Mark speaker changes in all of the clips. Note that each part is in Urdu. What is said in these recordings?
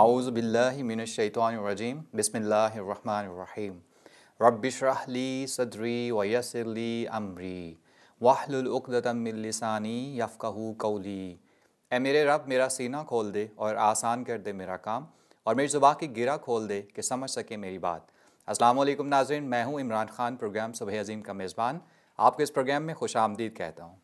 Speaker 1: اعوذ باللہ من الشیطان الرجیم بسم اللہ الرحمن الرحیم رب اشرح لی صدری ویسر لی امری واحلل عقدۃ من لسانی یفقہوا قولی۔ اے میرے رب میرا سینہ کھول دے اور آسان کر دے میرا کام، اور میری زبان کی گرہ کھول دے کہ سمجھ سکے میری بات۔ السلام علیکم ناظرین، میں ہوں عمران خان، پروگرام صبح عظیم کا میزبان، آپ کو اس پروگرام میں خوش آمدید کہتا ہوں۔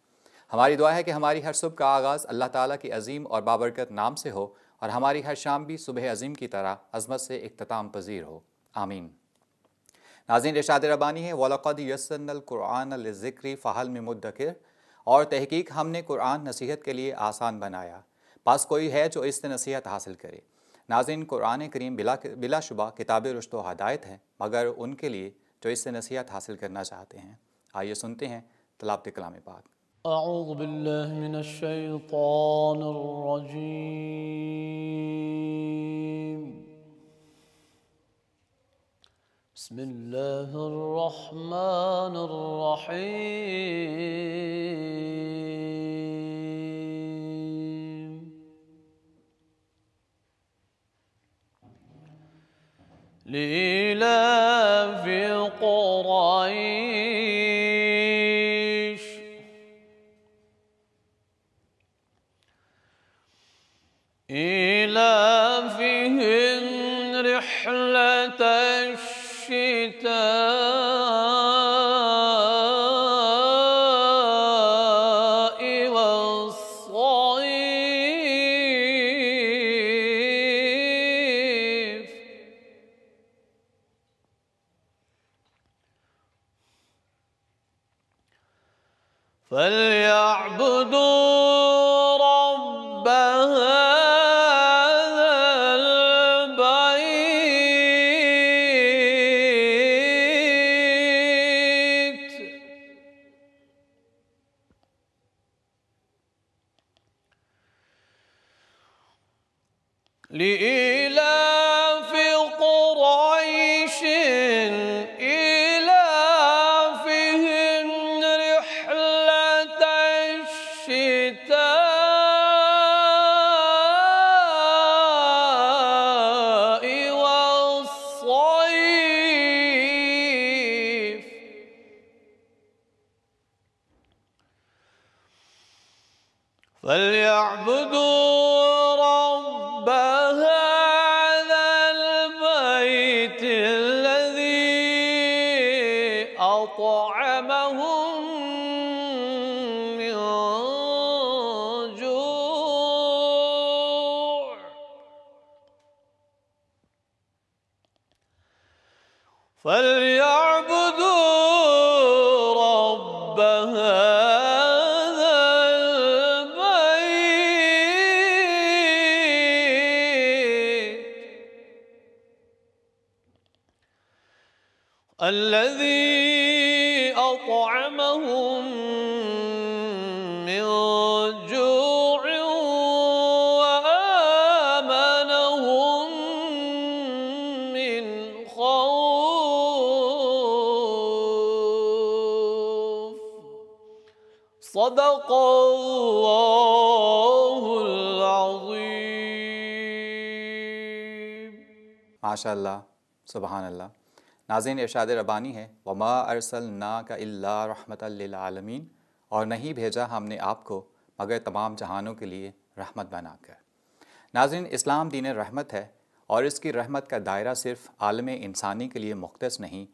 Speaker 1: ہماری دعا ہے کہ ہماری ہر صبح کا آغاز اللہ تعالیٰ کے عظیم اور بابرکت نام سے ہو، اور ہماری ہر شام بھی صبح عظیم کی طرح عظمت سے اختتام پذیر ہو، آمین۔ ناظرین، ارشاد ربانی ہے وَلَقَدْ يَسَّرْنَا الْقُرْآنَ لِلذِّكْرِ فَهَلْ مِن مُدَّكِرٍ، اور تحقیق ہم نے قرآن نصیحت کے لیے آسان بنایا، پس کوئی ہے جو اس سے نصیحت حاصل کرے۔ ناظرین، قرآن کریم بلا شبہ کتاب رشد و ہدایت ہے، مگر ان کے لیے جو اس سے نصیحت حاصل کرنا چاہتے ہیں۔ آئیے سنتے ہیں تلاوت کلام پاک۔
Speaker 2: اعوذ باللہ من الشیطان الرجیم، بسم اللہ الرحمن الرحیم۔ لإيلاف قريش إيلافهم رحلة الشتاء والصيف، فليعبدوا رب هذا البيت لإيلاف قريش إيلافهم رحلة الشتاء والصيف، فليعبدوا رب هذا البيت الذي أطعمهم من جوع فليعبدوا رب هذا البيت الذي أطعمهم من جوع وآمنهم من خوف۔ صدق اللہ العظیم۔
Speaker 1: ماشاء اللہ، سبحان اللہ۔ ناظرین، ارشاد ربانی ہے وَمَا أَرْسَلْنَاكَ إِلَّا رَحْمَةً لِلْعَالَمِينَ، اور نہیں بھیجا ہم نے آپ کو مگر تمام جہانوں کے لیے رحمت بنا کر۔ ناظرین، اسلام دین رحمت ہے، اور اس کی رحمت کا دائرہ صرف عالم انسانی کے لیے مختص نہیں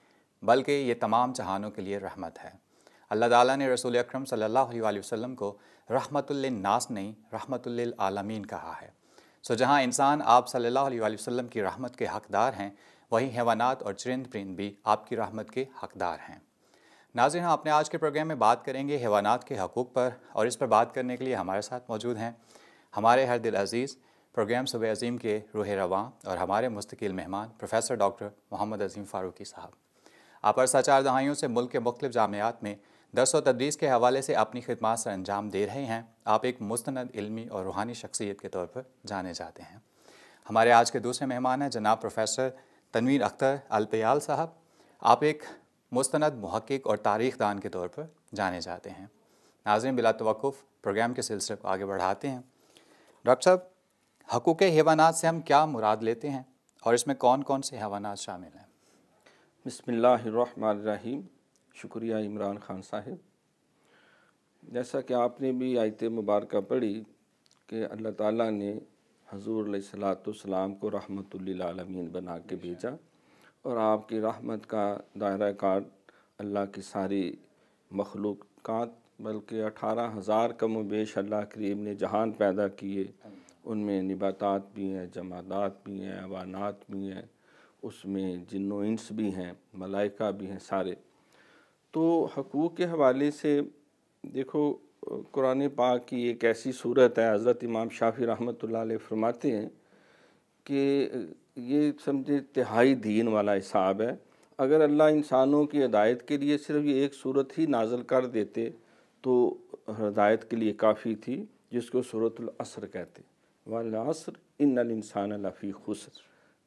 Speaker 1: بلکہ یہ تمام جہانوں کے لیے رحمت ہے۔ اللہ تعالیٰ نے رسول اکرم صلی اللہ علیہ وسلم کو رحمت للناس نہیں، رحمت للعالمین کہا ہے۔ سو جہاں انسان آپ صلی اللہ علیہ وسلم کی رحمت کے حقدار ہیں، وہیں حیوانات اور چرند پرند بھی آپ کی رحمت کے حقدار ہیں۔ ناظرین، ہم اپنے آج کے پروگرام میں بات کریں گے حیوانات کے حقوق پر، اور اس پر بات کرنے کے لیے ہمارے ساتھ موجود ہیں ہمارے ہر دل عزیز پروگرام صبح عظیم کے روح رواں اور ہمارے مستقل مہمان پروفیسر ڈاکٹر محمد عظیم فاروقی صاحب۔ آپ عرصہ 4 دہائیوں سے ملک کے مختلف جامعات میں درس و تدریس کے حوالے سے اپنی خدمات سر انجام دے رہے ہیں۔ آپ ایک مستند علمی اور روحانی شخصیت کے طور پر جانے جاتے ہیں۔ ہمارے آج کے دوسرے مہمان ہیں جناب پروفیسر تنویر اختر الپیال صاحب۔ آپ ایک مستند محقق اور تاریخ دان کے طور پر جانے جاتے ہیں۔ ناظرین، بلا توقف پروگرام کے سلسلے کو آگے بڑھاتے ہیں۔ ڈاکٹر صاحب، حقوق حیوانات سے ہم کیا مراد لیتے ہیں اور اس میں کون کون سے حیوانات شامل ہیں؟
Speaker 3: بسم اللہ الرحمن الرحیم۔ شکریہ عمران خان صاحب۔ جیسا کہ آپ نے بھی آیت مبارکہ پڑھی کہ اللہ تعالیٰ نے حضور علیہ الصلاۃ والسلام کو رحمت للعالمین بنا کے بھیجا، اور آپ کی رحمت کا دائرہ کار اللہ کی ساری مخلوقات، بلکہ 18,000 کم و بیش اللہ کریم نے جہان پیدا کیے، ان میں نباتات بھی ہیں، جمادات بھی ہیں، حیوانات بھی ہیں، اس میں جن و انس بھی ہیں، ملائکہ بھی ہیں سارے۔ تو حقوق کے حوالے سے دیکھو، قرآن پاک کی ایک ایسی صورت ہے، حضرت امام شافعی رحمۃ اللہ علیہ فرماتے ہیں کہ یہ سمجھے تہائی دین والا حساب ہے۔ اگر اللہ انسانوں کی ہدایت کے لیے صرف یہ ایک صورت ہی نازل کر دیتے تو ہدایت کے لیے کافی تھی، جس کو سورۃ العصر کہتے، والعصر ان الانسان لفی خسر،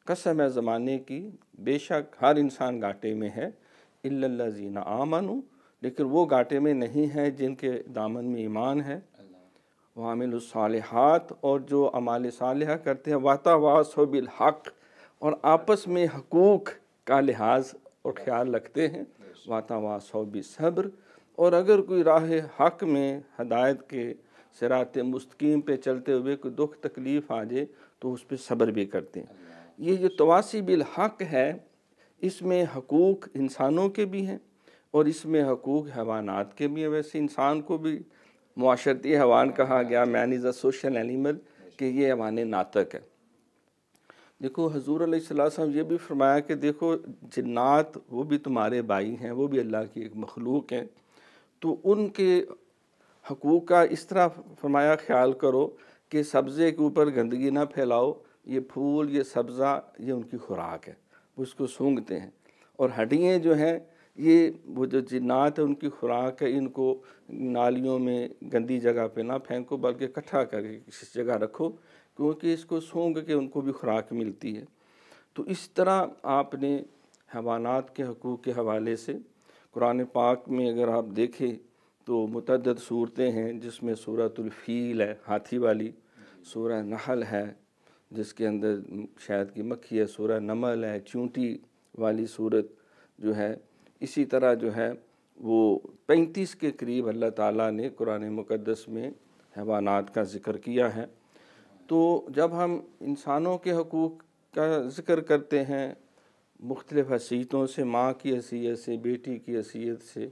Speaker 3: قسم ہے زمانے کی، بے شک ہر انسان گھاٹے میں ہے، الا الذین آمنوا، لیکن وہ گھاٹے میں نہیں ہے جن کے دامن میں ایمان ہے، وعملوا الصالحات، اور جو اعمال صالحہ کرتے ہیں، وتواصوا بالحق، اور آپس میں حقوق کا لحاظ اور خیال رکھتے ہیں، وتواصوا بالصبر، اور اگر کوئی راہ حق میں ہدایت کے صراط مستقیم پہ چلتے ہوئے کوئی دکھ تکلیف آ جائے تو اس پہ صبر بھی کرتے ہیں۔ یہ جو تواصی بالحق ہے، اس میں حقوق انسانوں کے بھی ہیں اور اس میں حقوق حیوانات کے بھی ہیں۔ ویسے انسان کو بھی معاشرتی حیوان کہا گیا، مین از اے سوشل اینیمل، کہ یہ حیوان ناطق ہے۔ دیکھو حضور علیہ الصلوۃ والسلام یہ بھی فرمایا کہ دیکھو جنات وہ بھی تمہارے بھائی ہیں، وہ بھی اللہ کی ایک مخلوق ہیں، تو ان کے حقوق کا اس طرح فرمایا خیال کرو کہ سبزے کے اوپر گندگی نہ پھیلاؤ، یہ پھول، یہ سبزہ، یہ ان کی خوراک ہے، وہ اس کو سونگھتے ہیں، اور ہڈیاں جو ہیں یہ وہ جو جنات ہیں ان کی خوراک ہے، ان کو نالیوں میں گندی جگہ پہ نہ پھینکو بلکہ اکٹھا کر کے کسی جگہ رکھو، کیونکہ اس کو سونگھ کے ان کو بھی خوراک ملتی ہے۔ تو اس طرح آپ نے حیوانات کے حقوق کے حوالے سے قرآن پاک میں اگر آپ دیکھیں تو متعدد صورتیں ہیں، جس میں سورۃ الفیل ہے، ہاتھی والی، سورہ نحل ہے جس کے اندر شہد کی مکھی ہے، سورہ نمل ہے، چونٹی والی صورت جو ہے، اسی طرح جو ہے وہ 35 کے قریب اللہ تعالیٰ نے قرآن مقدس میں حیوانات کا ذکر کیا ہے۔ تو جب ہم انسانوں کے حقوق کا ذکر کرتے ہیں مختلف حیثیتوں سے، ماں کی حیثیت سے، بیٹی کی حیثیت سے،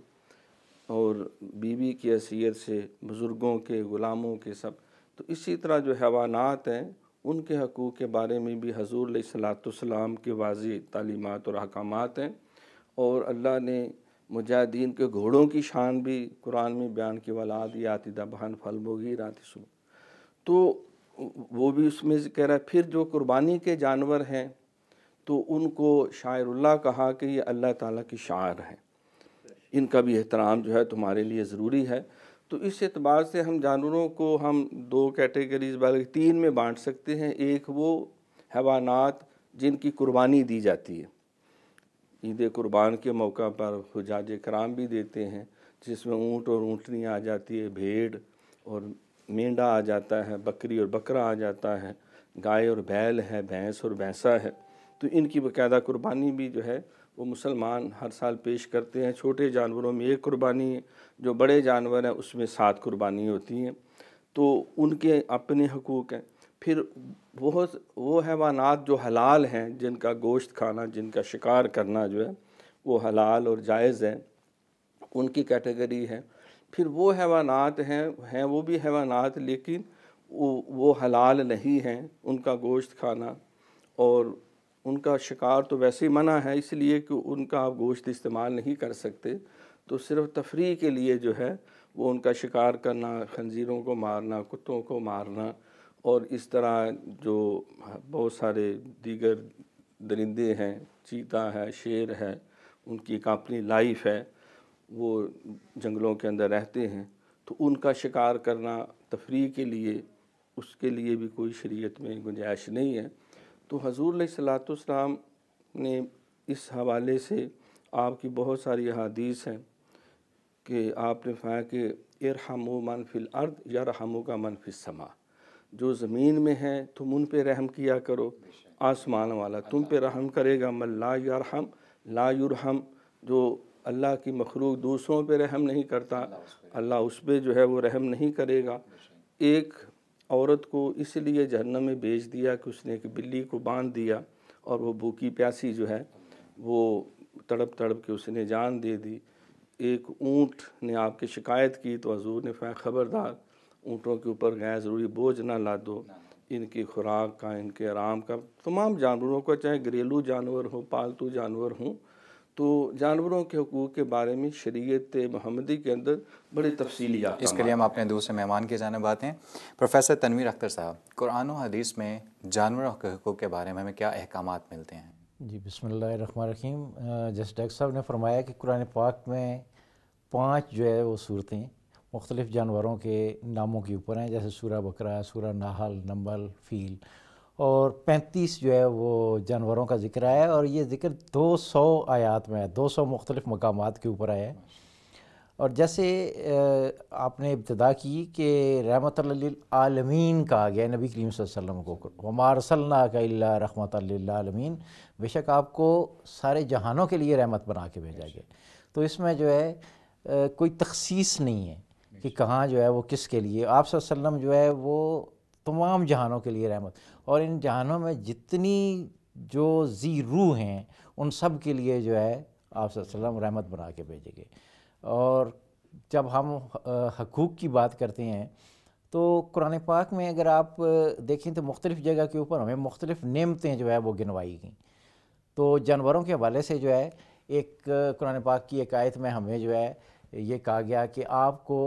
Speaker 3: اور بیوی کی حیثیت سے، بزرگوں کے، غلاموں کے، سب، تو اسی طرح جو حیوانات ہیں ان کے حقوق کے بارے میں بھی حضور علیہ الصلوۃ والسلام کے واضح تعلیمات اور احکامات ہیں، اور اللہ نے مجاہدین کے گھوڑوں کی شان بھی قرآن میں بیان کی، والعادیات ضبحا فالمغیرات صبحا، تو وہ بھی اس میں ذکر ہے۔ پھر جو قربانی کے جانور ہیں تو ان کو شاعر اللہ کہا کہ یہ اللہ تعالیٰ کی شاعر ہیں، ان کا بھی احترام جو ہے تمہارے لیے ضروری ہے۔ تو اس اعتبار سے ہم جانوروں کو ہم 2 کیٹیگریز بلکہ 3 میں بانٹ سکتے ہیں۔ ایک وہ حیوانات جن کی قربانی دی جاتی ہے، عید قربان کے موقع پر حجاج کرام بھی دیتے ہیں، جس میں اونٹ اور اونٹنی آ جاتی ہے، بھیڑ اور مینڈا آ جاتا ہے، بکری اور بکرا آ جاتا ہے، گائے اور بیل ہے، بھینس اور بھینسا ہے، تو ان کی باقاعدہ قربانی بھی جو ہے وہ مسلمان ہر سال پیش کرتے ہیں۔ چھوٹے جانوروں میں 1 قربانی ہے، جو بڑے جانور ہیں اس میں 7 قربانی ہوتی ہیں، تو ان کے اپنے حقوق ہیں۔ پھر وہ حیوانات جو حلال ہیں، جن کا گوشت کھانا، جن کا شکار کرنا جو ہے وہ حلال اور جائز ہے، ان کی کیٹیگری ہے۔ پھر وہ حیوانات ہیں وہ بھی حیوانات لیکن وہ حلال نہیں ہیں، ان کا گوشت کھانا اور ان کا شکار تو ویسے ہی منع ہے، اس لیے کہ ان کا آپ گوشت استعمال نہیں کر سکتے، تو صرف تفریح کے لیے جو ہے وہ ان کا شکار کرنا، خنزیروں کو مارنا، کتوں کو مارنا، اور اس طرح جو بہت سارے دیگر درندے ہیں، چیتا ہے، شیر ہے، ان کی ایک اپنی لائف ہے، وہ جنگلوں کے اندر رہتے ہیں، تو ان کا شکار کرنا تفریح کے لیے، اس کے لیے بھی کوئی شریعت میں گنجائش نہیں ہے۔ تو حضور علیہ الصلوۃ والسلام نے اس حوالے سے آپ کی بہت ساری احادیث ہیں کہ آپ نے فرمایا کہ ارحموا من فی الارض یرحمک من فی السماء، جو زمین میں ہیں تم ان پہ رحم کیا کرو، آسمان والا تم پہ رحم کرے گا، من لا یرحم لا یرحم، جو اللہ کی مخلوق دوسروں پہ رحم نہیں کرتا اللہ اس پہ جو ہے وہ رحم نہیں کرے گا۔ ایک عورت کو اس لیے جہنم میں بھیج دیا کہ اس نے ایک بلی کو باندھ دیا اور وہ بھوکی پیاسی جو ہے وہ تڑپ تڑپ کے اس نے جان دے دی۔ ایک اونٹ نے آپ کی شکایت کی تو حضور نے فرمایا خبردار اونٹوں کے اوپر غیر ضروری بوجھ نہ لادو، ان کی خوراک کا، ان کے آرام کا، تمام جانوروں کا، چاہے گھریلو جانور ہوں پالتو جانور ہوں، تو جانوروں کے حقوق کے بارے میں شریعت محمدی کے اندر بڑے تفصیلی
Speaker 1: اس کے لیے ہم اپنے دوسرے مہمان کی جانب آتے ہیں۔ پروفیسر تنویر اختر صاحب، قرآن و حدیث میں جانوروں کے حقوق کے بارے میں ہمیں کیا احکامات ملتے ہیں؟
Speaker 4: جی بسم اللہ الرحمن الرحیم۔ جیسے ڈاکٹر صاحب نے فرمایا کہ قرآن پاک میں 5 جو ہے وہ صورتیں مختلف جانوروں کے ناموں کے اوپر ہیں، جیسے سورہ بقرہ، سورہ نحل، نمل، فیل، اور 35 جو ہے وہ جانوروں کا ذکر آیا ہے، اور یہ ذکر 200 آیات میں ہے، 200 مختلف مقامات کے اوپر آیا ہے۔ اور جیسے آپ نے ابتدا کی کہ رحمۃ للعالمین کہا گیا نبی کریم صلی اللہ علیہ وسلم کو، وما ارسلناک الا رحمۃ للعالمین، بے شک آپ کو سارے جہانوں کے لیے رحمت بنا کے بھیجا گیا۔ تو اس میں جو ہے کوئی تخصیص نہیں ہے کہ کہاں جو ہے وہ کس کے لیے، آپ صلی اللہ علیہ وسلم جو ہے وہ تمام جہانوں کے لیے رحمت، اور ان جہانوں میں جتنی جو ذی روح ہیں ان سب کے لیے جو ہے آپ صلی اللہ علیہ وسلم رحمت بنا کے بھیجے گئے۔ اور جب ہم حقوق کی بات کرتے ہیں تو قرآن پاک میں اگر آپ دیکھیں تو مختلف جگہ کے اوپر ہمیں مختلف نعمتیں جو ہے وہ گنوائی گئیں۔ تو جانوروں کے حوالے سے جو ہے ایک قرآن پاک کی ایک آیت میں ہمیں جو ہے یہ کہا گیا کہ آپ کو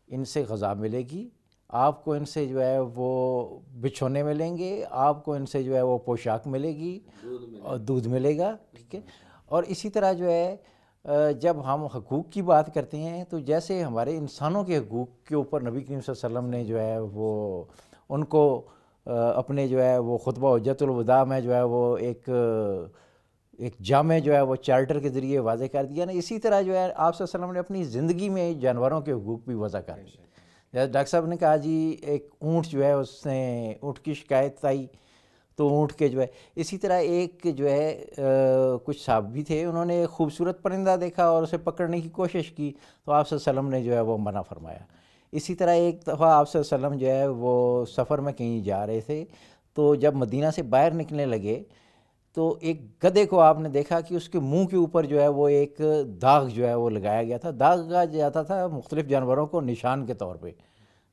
Speaker 4: ان سے غذا ملے گی، آپ کو ان سے جو ہے وہ بچھونے ملیں گے، آپ کو ان سے جو ہے وہ پوشاک ملے گی اور دودھ ملے گا، ٹھیک ہے۔ اور اسی طرح جو ہے جب ہم حقوق کی بات کرتے ہیں تو جیسے ہمارے انسانوں کے حقوق کے اوپر نبی کریم صلی اللہ علیہ وسلم نے جو ہے وہ ان کو اپنے جو ہے وہ خطبہ حجۃ الوداع میں جو ہے وہ ایک جامع جو ہے وہ چارٹر کے ذریعے واضح کر دیا نا، اسی طرح جو ہے آپ صلی اللہ علیہ وسلم نے اپنی زندگی میں جانوروں کے حقوق بھی وضع کر دیے۔ جیسے ڈاکٹر صاحب نے کہا جی ایک اونٹ جو ہے اس نے اونٹ کی شکایت آئی تو اونٹ کے جو ہے، اسی طرح ایک جو ہے کچھ صحابی تھے، انہوں نے ایک خوبصورت پرندہ دیکھا اور اسے پکڑنے کی کوشش کی تو آپ صلی اللہ علیہ وسلم نے جو ہے وہ منع فرمایا۔ اسی طرح ایک دفعہ آپ صلی اللہ علیہ وسلم جو ہے وہ سفر میں کہیں جا رہے تھے تو جب مدینہ سے باہر نکلنے لگے تو ایک گدھے کو آپ نے دیکھا کہ اس کے منہ کے اوپر جو ہے وہ ایک داغ جو ہے وہ لگایا گیا تھا، داغ کہا جاتا تھا مختلف جانوروں کو نشان کے طور پہ،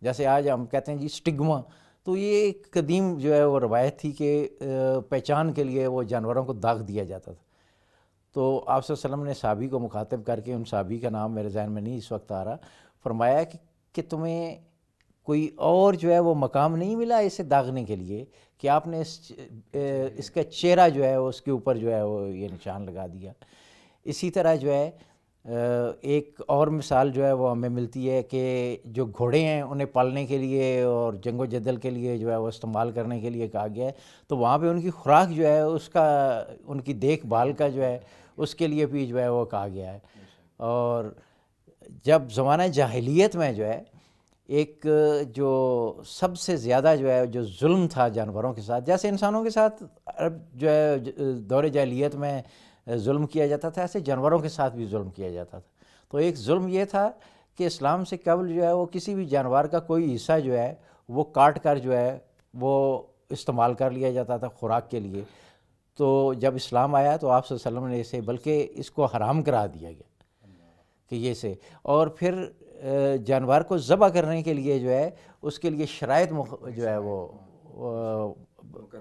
Speaker 4: جیسے آج ہم کہتے ہیں جی سٹگما، تو یہ ایک قدیم جو ہے وہ روایت تھی کہ پہچان کے لیے وہ جانوروں کو داغ دیا جاتا تھا۔ تو آپ صلی اللہ علیہ وسلم نے صحابی کو مخاطب کر کے، ان صحابی کا نام میرے ذہن میں نہیں اس وقت آ رہا، فرمایا کہ تمہیں کوئی اور جو ہے وہ مقام نہیں ملا اسے داغنے کے لیے کہ آپ نے اس کا چہرہ جو ہے اس کے اوپر جو ہے وہ یہ نشان لگا دیا۔ اسی طرح جو ہے ایک اور مثال جو ہے وہ ہمیں ملتی ہے کہ جو گھوڑے ہیں انہیں پالنے کے لیے اور جنگ و جدل کے لیے جو ہے وہ استعمال کرنے کے لیے کہا گیا ہے، تو وہاں پہ ان کی خوراک جو ہے اس کا، ان کی دیکھ بھال کا جو ہے اس کے لیے بھی جو ہے وہ کہا گیا ہے۔ اور جب زمانہ جاہلیت میں جو ہے ایک جو سب سے زیادہ جو ہے جو ظلم تھا جانوروں کے ساتھ، جیسے انسانوں کے ساتھ جو ہے دور جاہلیت میں ظلم کیا جاتا تھا، ایسے جانوروں کے ساتھ بھی ظلم کیا جاتا تھا۔ تو ایک ظلم یہ تھا کہ اسلام سے قبل جو ہے وہ کسی بھی جانور کا کوئی حصہ جو ہے وہ کاٹ کر جو ہے وہ استعمال کر لیا جاتا تھا خوراک کے لیے۔ تو جب اسلام آیا تو آپ صلی اللہ علیہ وسلم نے اسے بلکہ اس کو حرام کرا دیا گیا کہ یہ سے، اور پھر جانور کو ذبح کرنے کے لیے جو ہے اس کے لیے شرائط جو ہے وہ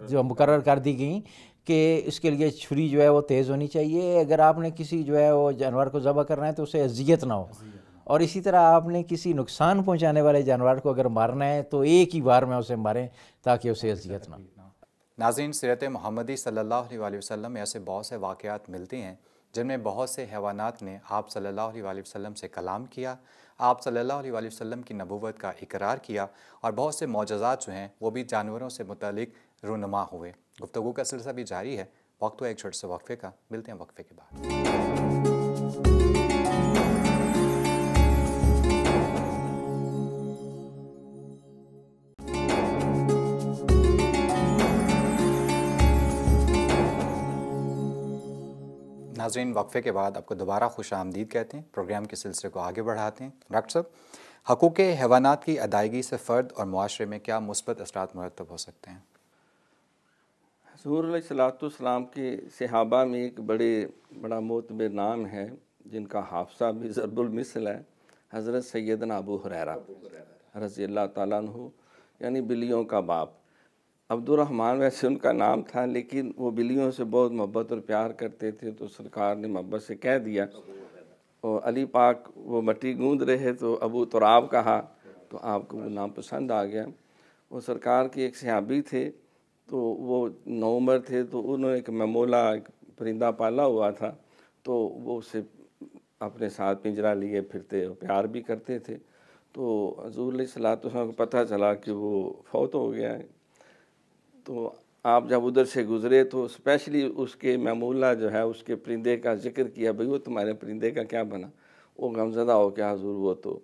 Speaker 4: جو مقرر کر دی گئیں کہ اس کے لیے چھری جو ہے وہ تیز ہونی چاہیے، اگر آپ نے کسی جو ہے وہ جانور کو ذبح کرنا ہے تو اسے اذیت نہ ہو، اور اسی طرح آپ نے کسی نقصان پہنچانے والے جانور کو اگر مارنا ہے تو ایک ہی بار میں اسے ماریں تاکہ اسے اذیت نہ ہو۔
Speaker 1: ناظرین، سیرت محمدی صلی اللہ علیہ وسلم میں ایسے بہت سے واقعات ملتے ہیں جن میں بہت سے حیوانات نے آپ صلی اللہ علیہ وسلم سے کلام کیا، آپ صلی اللہ علیہ وسلم کی نبوت کا اقرار کیا، اور بہت سے معجزات جو ہیں وہ بھی جانوروں سے متعلق رونما ہوئے۔ گفتگو کا سلسلہ بھی جاری ہے، وقت ہوا ایک چھوٹے سے وقفے کا، ملتے ہیں وقفے کے بعد۔ ناظرین وقفے کے بعد آپ کو دوبارہ خوش آمدید کہتے ہیں، پروگرام کے سلسلے کو آگے بڑھاتے ہیں۔ ڈاکٹر صاحب، حقوق حیوانات کی ادائیگی سے فرد اور معاشرے میں کیا مثبت اثرات مرتب ہو سکتے ہیں؟
Speaker 3: حضور علیہ الصلوۃ والسلام کے صحابہ میں ایک بڑا معتبر نام ہے جن کا حافظہ بھی ضرب المثل ہے، حضرت سیدنا ابو ہریرہ رضی اللہ تعالیٰ عنہ، یعنی بلیوں کا باپ۔ عبد الرحمن ویسے ان کا نام تھا، لیکن وہ بلیوں سے بہت محبت اور پیار کرتے تھے، تو سرکار نے محبت سے کہہ دیا، اور علی پاک وہ مٹی گوند رہے تو ابو تراب کہا، تو آپ کو وہ نام پسند آ گیا۔ وہ سرکار کے ایک صحابی تھے، تو وہ نوعمر تھے، تو انہوں نے ایک ممولہ ایک پرندہ پالا ہوا تھا، تو وہ اسے اپنے ساتھ پنجرا لیے پھرتے اور پیار بھی کرتے تھے۔ تو حضور علیہ الصلوۃ والسلام کو پتہ چلا کہ وہ فوت ہو گیا ہے، تو آپ جب ادھر سے گزرے تو اسپیشلی اس کے ممولہ جو ہے اس کے پرندے کا ذکر کیا، بھئی وہ تمہارے پرندے کا کیا بنا؟ وہ غمزدہ ہو کہ حضور وہ تو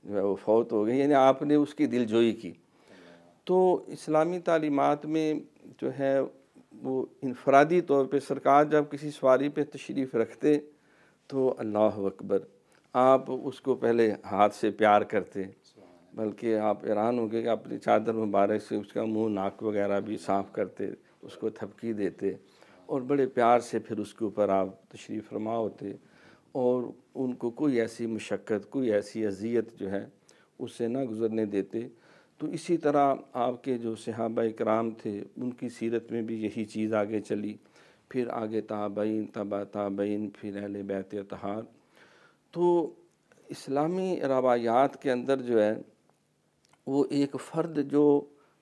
Speaker 3: جو ہے وہ فوت ہو گئی، یعنی آپ نے اس کی دل جوئی کی۔ تو اسلامی تعلیمات میں جو ہے وہ انفرادی طور پہ سرکار جب کسی سواری پہ تشریف رکھتے تو اللہ اکبر، آپ اس کو پہلے ہاتھ سے پیار کرتے، بلکہ آپ حیران ہوں گے کہ اپنی چادر مبارک سے اس کا منہ ناک وغیرہ بھی صاف کرتے، اس کو تھپکی دیتے، اور بڑے پیار سے پھر اس کے اوپر آپ تشریف فرما ہوتے، اور ان کو کوئی ایسی مشقت، کوئی ایسی اذیت جو ہے اس سے نہ گزرنے دیتے۔ تو اسی طرح آپ کے جو صحابہ کرام تھے ان کی سیرت میں بھی یہی چیز آگے چلی، پھر آگے تابعین، تبع تابعین، پھر اہل بیت اطہار۔ تو اسلامی روایات کے اندر جو ہے وہ ایک فرد جو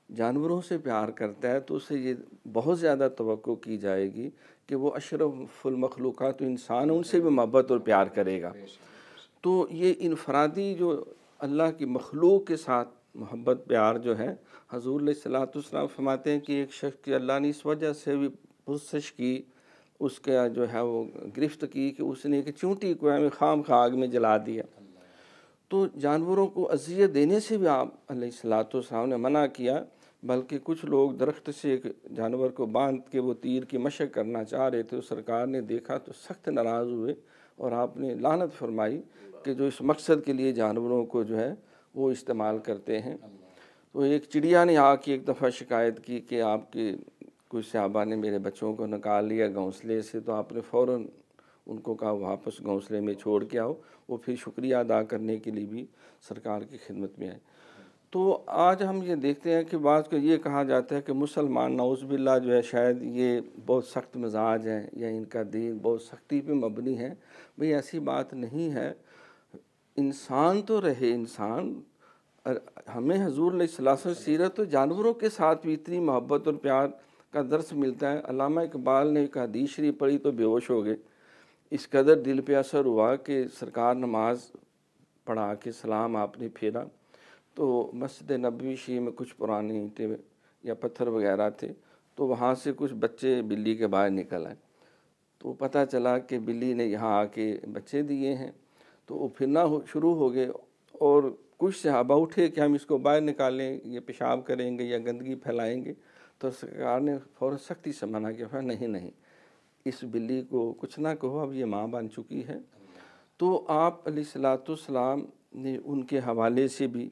Speaker 3: جانوروں سے پیار کرتا ہے تو اسے یہ بہت زیادہ توقع کی جائے گی کہ وہ اشرف المخلوقات انسان، ان سے بھی محبت اور پیار کرے گا۔ تو یہ انفرادی جو اللہ کی مخلوق کے ساتھ محبت پیار جو ہے، حضور علیہ الصلوۃ والسلام فرماتے ہیں کہ ایک شخص کی اللہ نے اس وجہ سے بھی پرسش کی، اس کا جو ہے وہ گرفت کی کہ اس نے ایک چونٹی کو خام خواہ میں جلا دیا۔ تو جانوروں کو اذیت دینے سے بھی آپ علیہ الصلوۃ والسلام نے منع کیا، بلکہ کچھ لوگ درخت سے ایک جانور کو باندھ کے وہ تیر کی مشق کرنا چاہ رہے تھے، سرکار نے دیکھا تو سخت ناراض ہوئے، اور آپ نے لعنت فرمائی کہ جو اس مقصد کے لیے جانوروں کو جو ہے وہ استعمال کرتے ہیں۔ تو ایک چڑیا نے آ کے ایک دفعہ شکایت کی کہ آپ کے کوئی صحابہ نے میرے بچوں کو نکال لیا گھونسلے سے، تو آپ نے فوراً ان کو کہا واپس گھونسلے میں چھوڑ کے آؤ۔ وہ پھر شکریہ ادا کرنے کے لیے بھی سرکار کی خدمت میں آئے۔ تو آج ہم یہ دیکھتے ہیں کہ بعض کو یہ کہا جاتا ہے کہ مسلمان نعوذ باللہ جو ہے شاید یہ بہت سخت مزاج ہیں، یا ان کا دین بہت سختی پہ مبنی ہے۔ بھئی ایسی بات نہیں ہے، انسان تو رہے انسان۔ ہمیں حضور علیہ السلام سیرت و جانوروں کے ساتھ بھی اتنی محبت اور پیار کا درس ملتا ہے۔ علامہ اقبال نے ایک حدیث شریف پڑھی تو بے ہوش ہو گئے، اس قدر دل پہ اثر ہوا کہ سرکار نماز پڑھا کے سلام آپ نے پھیرا، تو مسجد نبوی شریف میں کچھ پرانے اینٹیں یا پتھر وغیرہ تھے، تو وہاں سے کچھ بچے بلی کے باہر نکل آئے، تو پتہ چلا کہ بلی نے یہاں آ کے بچے دیے ہیں۔ تو وہ پھرنا شروع ہو گئے، اور کچھ صحابہ اٹھے کہ ہم اس کو باہر نکالیں، یہ پیشاب کریں گے یا گندگی پھیلائیں گے، تو سرکار نے فوراً سختی سے منع کیا، نہیں، اس بلی کو کچھ نہ کہو، اب یہ ماں بن چکی ہے۔ تو آپ علیہ الصلوۃ والسلام نے ان کے حوالے سے بھی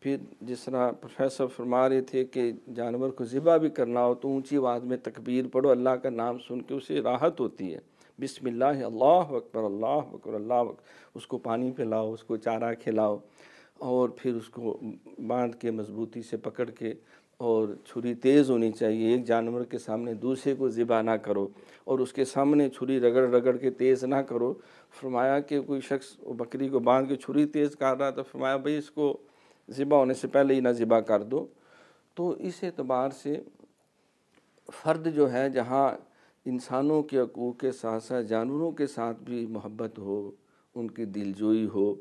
Speaker 3: پھر جس طرح پروفیسر فرما رہے تھے کہ جانور کو ذبح بھی کرنا ہو تو اونچی آواز میں تکبیر پڑھو، اللہ کا نام سن کے اسے راحت ہوتی ہے، بسم اللہ، اللہ اکبر، اللہ اکبر، اللہ اکبر۔ اس کو پانی پلاؤ، اس کو چارہ کھلاؤ، اور پھر اس کو باندھ کے مضبوطی سے پکڑ کے، اور چھری تیز ہونی چاہیے، ایک جانور کے سامنے دوسرے کو ذبح نہ کرو، اور اس کے سامنے چھری رگڑ کے تیز نہ کرو۔ فرمایا کہ کوئی شخص بکری کو باندھ کے چھری تیز کر رہا، تو فرمایا بھئی اس کو ذبح ہونے سے پہلے ہی نہ ذبح کر دو۔ تو اس اعتبار سے فرد جو ہے جہاں انسانوں کے حقوق کے ساتھ ساتھ جانوروں کے ساتھ بھی محبت ہو، ان کی دلجوئی ہو،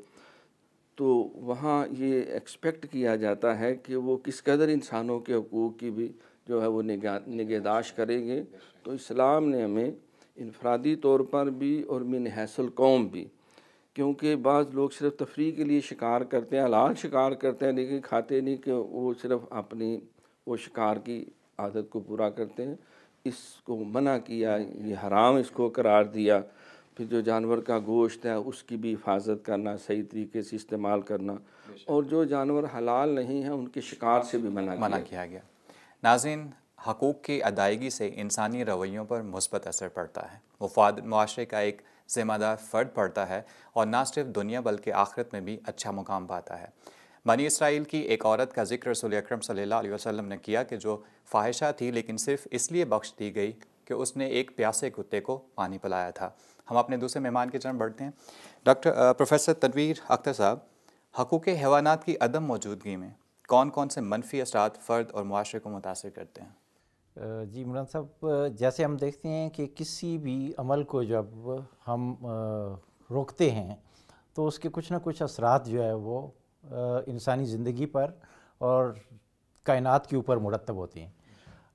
Speaker 3: تو وہاں یہ ایکسپیکٹ کیا جاتا ہے کہ وہ کس قدر انسانوں کے حقوق کی بھی جو ہے وہ نگہداشت کریں گے۔ تو اسلام نے ہمیں انفرادی طور پر بھی اور من حیث القوم بھی، کیونکہ بعض لوگ صرف تفریح کے لیے شکار کرتے ہیں، حلال شکار کرتے ہیں، لیکن کھاتے نہیں، کہ وہ صرف اپنی وہ شکار کی عادت کو پورا کرتے ہیں۔ اس کو منع کیا، یہ حرام اس کو قرار دیا، پھر جو جانور کا گوشت ہے اس کی بھی حفاظت کرنا، صحیح طریقے سے استعمال کرنا، اور جو جانور حلال نہیں ہیں ان کے شکار سے بھی منع
Speaker 1: کیا گیا۔ ناظرین، حقوق کی ادائیگی سے انسانی رویوں پر مثبت اثر پڑتا ہے، مفاد معاشرے کا ایک ذمہ دار فرد پڑتا ہے، اور نہ صرف دنیا بلکہ آخرت میں بھی اچھا مقام پاتا ہے۔ بنی اسرائیل کی ایک عورت کا ذکر رسول اکرم صلی اللہ علیہ وسلم نے کیا کہ جو فاحشہ تھی لیکن صرف اس لیے بخش دی گئی کہ اس نے ایک پیاسے کتے کو پانی پلایا تھا۔ ہم اپنے دوسرے مہمان کی جانب بڑھتے ہیں۔ پروفیسر تنویر اختر صاحب، حقوق حیوانات کی عدم موجودگی میں کون کون سے منفی اثرات فرد اور معاشرے کو متاثر کرتے ہیں؟
Speaker 4: جی عمران صاحب، جیسے ہم دیکھتے ہیں کہ کسی بھی عمل کو جب ہم روکتے ہیں تو اس کے کچھ نہ کچھ اثرات جو ہے وہ انسانی زندگی پر اور کائنات کے اوپر مرتب ہوتے ہیں۔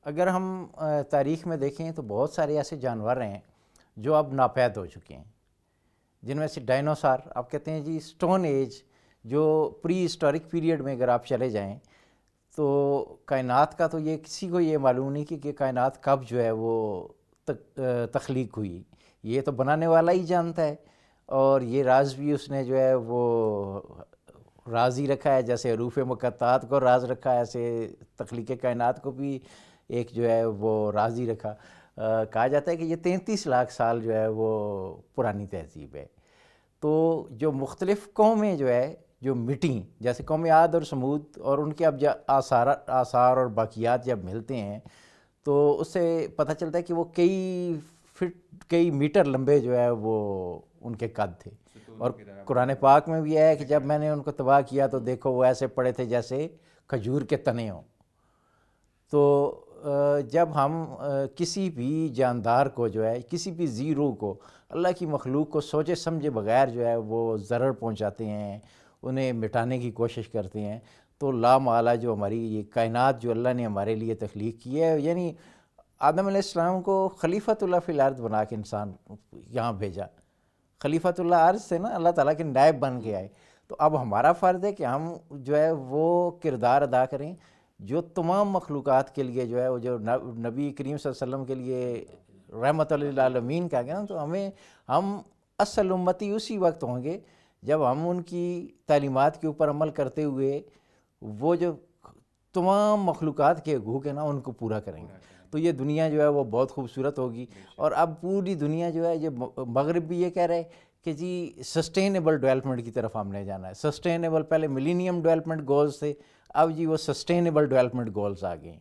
Speaker 4: اگر ہم تاریخ میں دیکھیں تو بہت سارے ایسے جانور ہیں جو اب ناپید ہو چکے ہیں، جن میں سے ڈائنوسار، آپ کہتے ہیں جی سٹون ایج، جو پری ہسٹورک پیریڈ میں اگر آپ چلے جائیں تو کائنات کا تو یہ کسی کو یہ معلوم نہیں کہ کائنات کب جو ہے وہ تخلیق ہوئی، یہ تو بنانے والا ہی جانتا ہے، اور یہ راز بھی اس نے جو ہے وہ راز ہی رکھا ہے، جیسے حروف مقطعات کو راز رکھا ہے ایسے تخلیق کائنات کو بھی ایک جو ہے وہ راز ہی رکھا۔ کہا جاتا ہے کہ یہ 33 لاکھ سال جو ہے وہ پرانی تہذیب ہے۔ تو جو مختلف قومیں جو ہے جو مٹیں، جیسے قوم عاد اور سمود، اور ان کے اب آثار اور باقیات جب ملتے ہیں تو اس سے پتہ چلتا ہے کہ وہ کئی فٹ کئی میٹر لمبے جو ہے وہ ان کے قد تھے، اور قرآن پاک میں بھی ہے کہ جب میں نے ان کو تباہ کیا تو دیکھو وہ ایسے پڑے تھے جیسے کھجور کے تنے ہوں۔ تو جب ہم کسی بھی جاندار کو جو ہے، کسی بھی ذی روح کو، اللہ کی مخلوق کو سوچے سمجھے بغیر جو ہے وہ ضرر پہنچاتے ہیں، انہیں مٹانے کی کوشش کرتے ہیں، تو لا محالہ جو ہماری یہ کائنات جو اللہ نے ہمارے لیے تخلیق کی ہے، یعنی آدم علیہ السلام کو خلیفۃ اللہ فی الارض بنا کے انسان یہاں بھیجا، خلیفۃ اللہ عرض سے نا اللہ تعالیٰ کے نائب بن کے آئے، تو اب ہمارا فرض ہے کہ ہم جو ہے وہ کردار ادا کریں جو تمام مخلوقات کے لیے جو ہے وہ جو نبی کریم صلی اللہ علیہ وسلم کے لیے رحمت للعالمین کہا گیا نا، تو ہم اصل امتی اسی وقت ہوں گے جب ہم ان کی تعلیمات کے اوپر عمل کرتے ہوئے وہ جو تمام مخلوقات کے حقوق ہیں نا ان کو پورا کریں گے، تو یہ دنیا جو ہے وہ بہت خوبصورت ہوگی۔ اور اب پوری دنیا جو ہے، یہ مغرب بھی یہ کہہ رہے کہ جی سسٹینیبل ڈیولپمنٹ کی طرف ہم نے جانا ہے، سسٹینیبل، پہلے ملینیم ڈیولپمنٹ گولز تھے، اب جی وہ سسٹینیبل ڈیولپمنٹ گولز آ گئے ہیں۔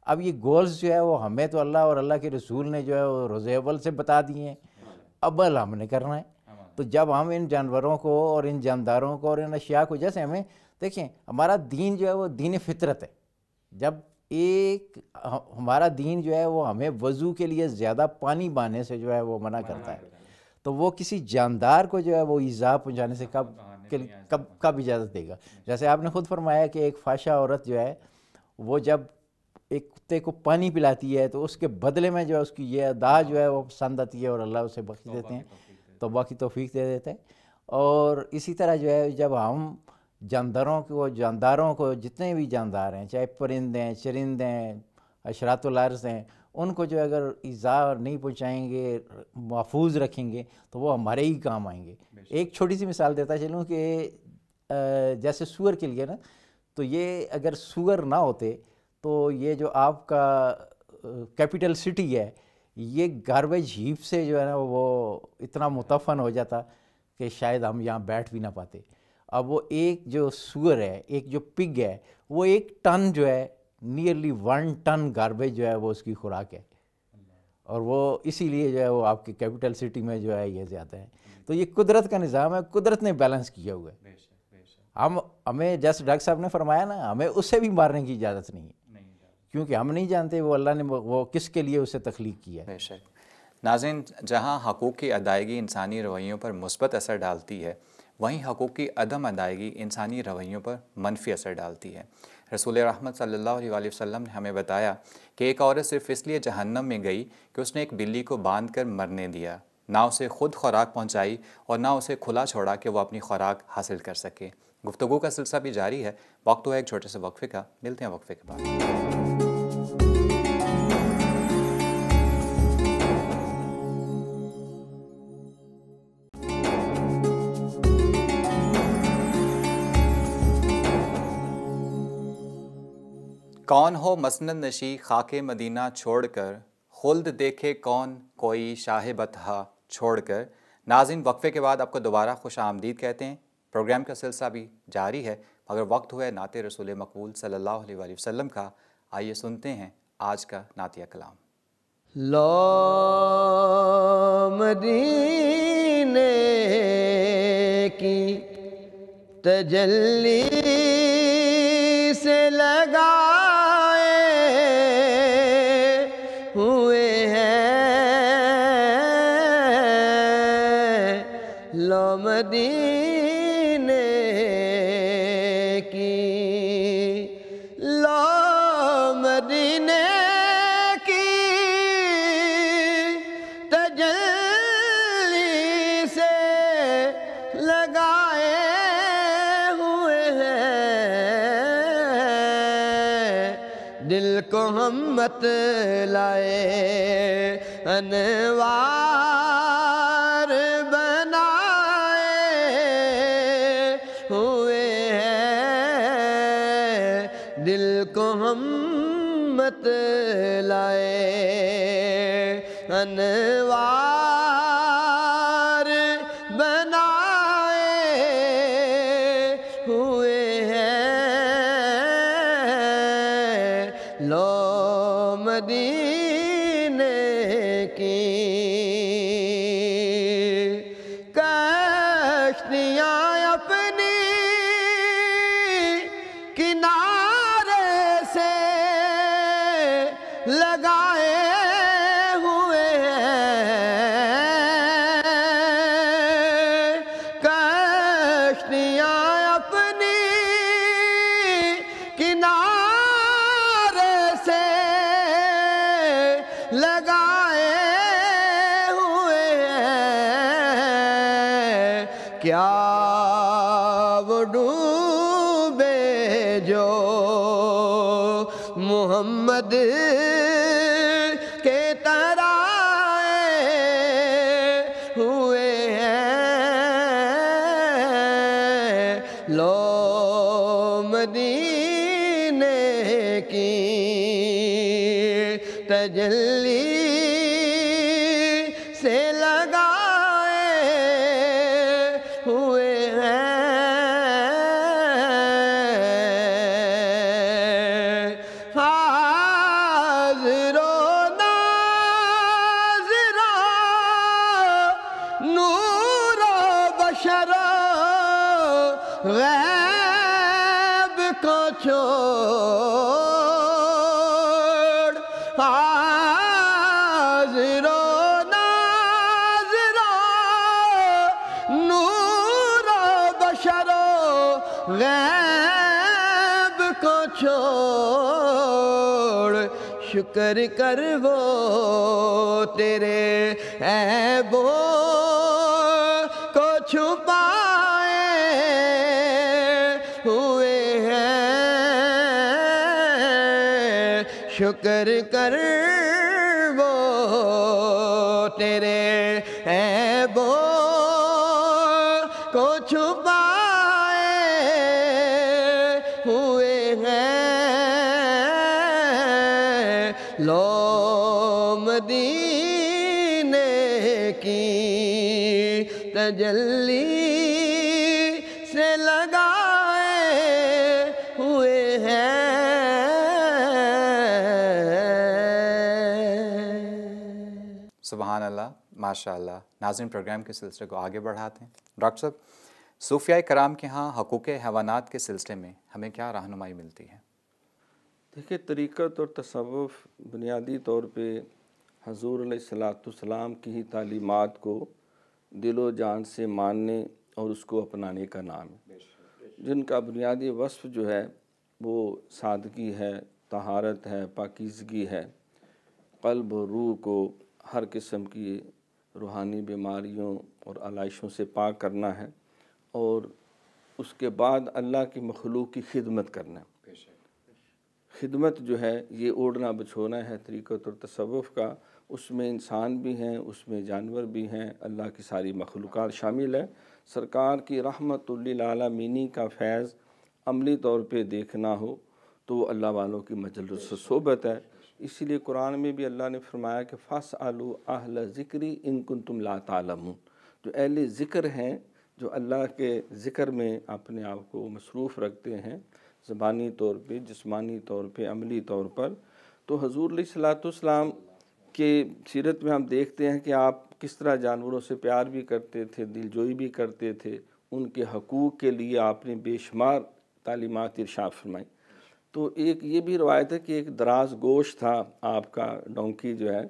Speaker 4: اب یہ گولز جو ہے وہ ہمیں تو اللہ اور اللہ کے رسول نے جو ہے وہ روز اول سے بتا دیے ہیں، اب ہم نے کرنا ہے۔ تو جب ہم ان جانوروں کو اور ان جانداروں کو اور ان اشیاء کو، جیسے ہمیں دیکھیں ہمارا دین جو ہے وہ دین فطرت ہے، جب ہمارا دین جو ہے وہ ہمیں وضو کے لیے زیادہ پانی بہانے سے جو ہے وہ منع کرتا ہے، تو وہ کسی جاندار کو جو ہے وہ ایذا پہنچانے سے کب اجازت دے گا؟ جیسے آپ نے خود فرمایا کہ ایک فاشا عورت جو ہے وہ جب ایک کتے کو پانی پلاتی ہے تو اس کے بدلے میں جو ہے اس کی یہ ادا جو ہے وہ پسند آتی ہے اور اللہ اسے بخش دیتے ہیں، توبہ کی توفیق دے دیتا ہے۔ اور اسی طرح جو ہے جب ہم جانداروں کو جتنے بھی جاندار ہیں، چاہے پرندے ہیں، چرندے ہیں، حشرات الارض ہیں، ان کو جو اگر ایذا نہیں پہنچائیں گے، محفوظ رکھیں گے تو وہ ہمارے ہی کام آئیں گے۔ ایک چھوٹی سی مثال دیتا چلوں کہ جیسے سور کے لیے نا، تو یہ اگر سور نہ ہوتے تو یہ جو آپ کا کیپٹل سٹی ہے، یہ گاربیج ہیپ سے جو ہے نا وہ اتنا متفن ہو جاتا کہ شاید ہم یہاں بیٹھ بھی نہ پاتے۔ اب وہ ایک جو سور ہے، ایک جو پگ ہے، وہ 1 ٹن جو ہے، نیئرلی 1 ٹن گاربیج جو ہے وہ اس کی خوراک ہے، اور وہ اسی لیے جو ہے وہ آپ کی کیپٹل سٹی میں جو ہے یہ زیادہ ہے۔ تو یہ قدرت کا نظام ہے، قدرت نے بیلنس کیا ہوا ہے۔ ہمیں جیسے ڈاکٹر صاحب نے فرمایا نا، ہمیں اسے بھی مارنے کی اجازت نہیں ہے، کیونکہ ہم نہیں جانتے وہ اللہ نے وہ کس کے لیے اسے تخلیق کیا ہے۔
Speaker 1: بے شک۔ ناظرین، جہاں حقوق کی ادائیگی انسانی رویوں پر مثبت اثر ڈالتی ہے، وہیں حقوق کی عدم ادائیگی انسانی رویوں پر منفی اثر ڈالتی ہے۔ رسول رحمت صلی اللہ علیہ وسلم نے ہمیں بتایا کہ ایک عورت صرف اس لیے جہنم میں گئی کہ اس نے ایک بلی کو باندھ کر مرنے دیا، نہ اسے خود خوراک پہنچائی اور نہ اسے کھلا چھوڑا کہ وہ اپنی خوراک حاصل کر سکے۔ گفتگو کا سلسلہ بھی جاری ہے، وقت ہوا ایک چھوٹے سے وقفے کا، ملتے ہیں وقفے کے بعد۔ کون ہو مسند نشی خاک مدینہ چھوڑ کر، خلد دیکھے کون کوئی شاہ بطحا چھوڑ کر۔ ناظرین، وقفے کے بعد آپ کو دوبارہ خوش آمدید کہتے ہیں۔ پروگرام کا سلسلہ بھی جاری ہے، مگر وقت ہوا ہے نعت رسول مقبول صلی اللہ علیہ وآلہ وسلم کا۔ آئیے سنتے ہیں آج کا نعتیہ کلام۔
Speaker 2: لا مدینے کی تجلی سے لگائے ہوئے ہیں، لا مدینے کی، لا مدینے کی تجلی سے لگائے ہوئے ہیں، دل کو ہم مت لائے انوار بنائے ہوئے ہیں، دل کو ہم مت لائے انوار بنائے ہوئے ہیں، لو مدینے کی کشتیاں اپنی کنارے سے لگائے ہوئے ہیں، کشتیاں اپنی کنارے سے لگائے ہوئے ہیں، کیا وہ ڈوبے جو محمد کے ترائے ہوئے ہیں، لو مدینے کی تجلی سے لگائے ہوئے ہیں، حاضر و ناظر نور و بشر غیب کو چھوڑ، حاضر و ناظر نور و بشر غیب کو چھوڑ، شکر کر وہ تیرے عیبوں کو چھپائے ہوئے ہیں، شکر کر وہ تیرے عیبوں کو چھپائے ہوئے ہیں، لو مدینے کی تجلی سے لگائے ہوئے ہیں۔
Speaker 1: سبحان اللہ، ماشاء اللہ۔ ناظرین، پروگرام کے سلسلے کو آگے بڑھاتے ہیں۔ ڈاکٹر صاحب، صوفیاء کرام کے ہاں حقوق حیوانات کے سلسلے میں ہمیں کیا رہنمائی ملتی ہے؟
Speaker 3: دیکھیے، طریقت اور تصوف بنیادی طور پہ حضور علیہ السلام کی ہی تعلیمات کو دل و جان سے ماننے اور اس کو اپنانے کا نام ہے، جن کا بنیادی وصف جو ہے وہ سادگی ہے، طہارت ہے، پاکیزگی ہے، قلب و روح کو ہر قسم کی روحانی بیماریوں اور علائشوں سے پاک کرنا ہے، اور اس کے بعد اللہ کی مخلوق کی خدمت کرنا ہے۔ خدمت جو ہے یہ اوڑھنا بچھونا ہے طریقت اور تصوف کا، اس میں انسان بھی ہیں، اس میں جانور بھی ہیں، اللہ کی ساری مخلوقات شامل ہے۔ سرکار کی رحمت للعالمین کا فیض عملی طور پہ دیکھنا ہو تو وہ اللہ والوں کی مجلس و صحبت ہے۔ اسی لیے قرآن میں بھی اللہ نے فرمایا کہ فَاسْأَلُوا أَهْلَ الذِّكْرِ إِن كُنتُمْ لَا تَعْلَمُونَ، جو اہل ذکر ہیں، جو اللہ کے ذکر میں اپنے آپ کو مصروف رکھتے ہیں، زبانی طور پہ، جسمانی طور پہ، عملی طور پر، تو حضور علیہ الصلوۃ والسلام کے سیرت میں ہم دیکھتے ہیں کہ آپ کس طرح جانوروں سے پیار بھی کرتے تھے، دل جوئی بھی کرتے تھے، ان کے حقوق کے لیے آپ نے بے شمار تعلیمات ارشاد فرمائی۔ تو ایک یہ بھی روایت ہے کہ ایک دراز گوش تھا آپ کا ڈونکی جو ہے،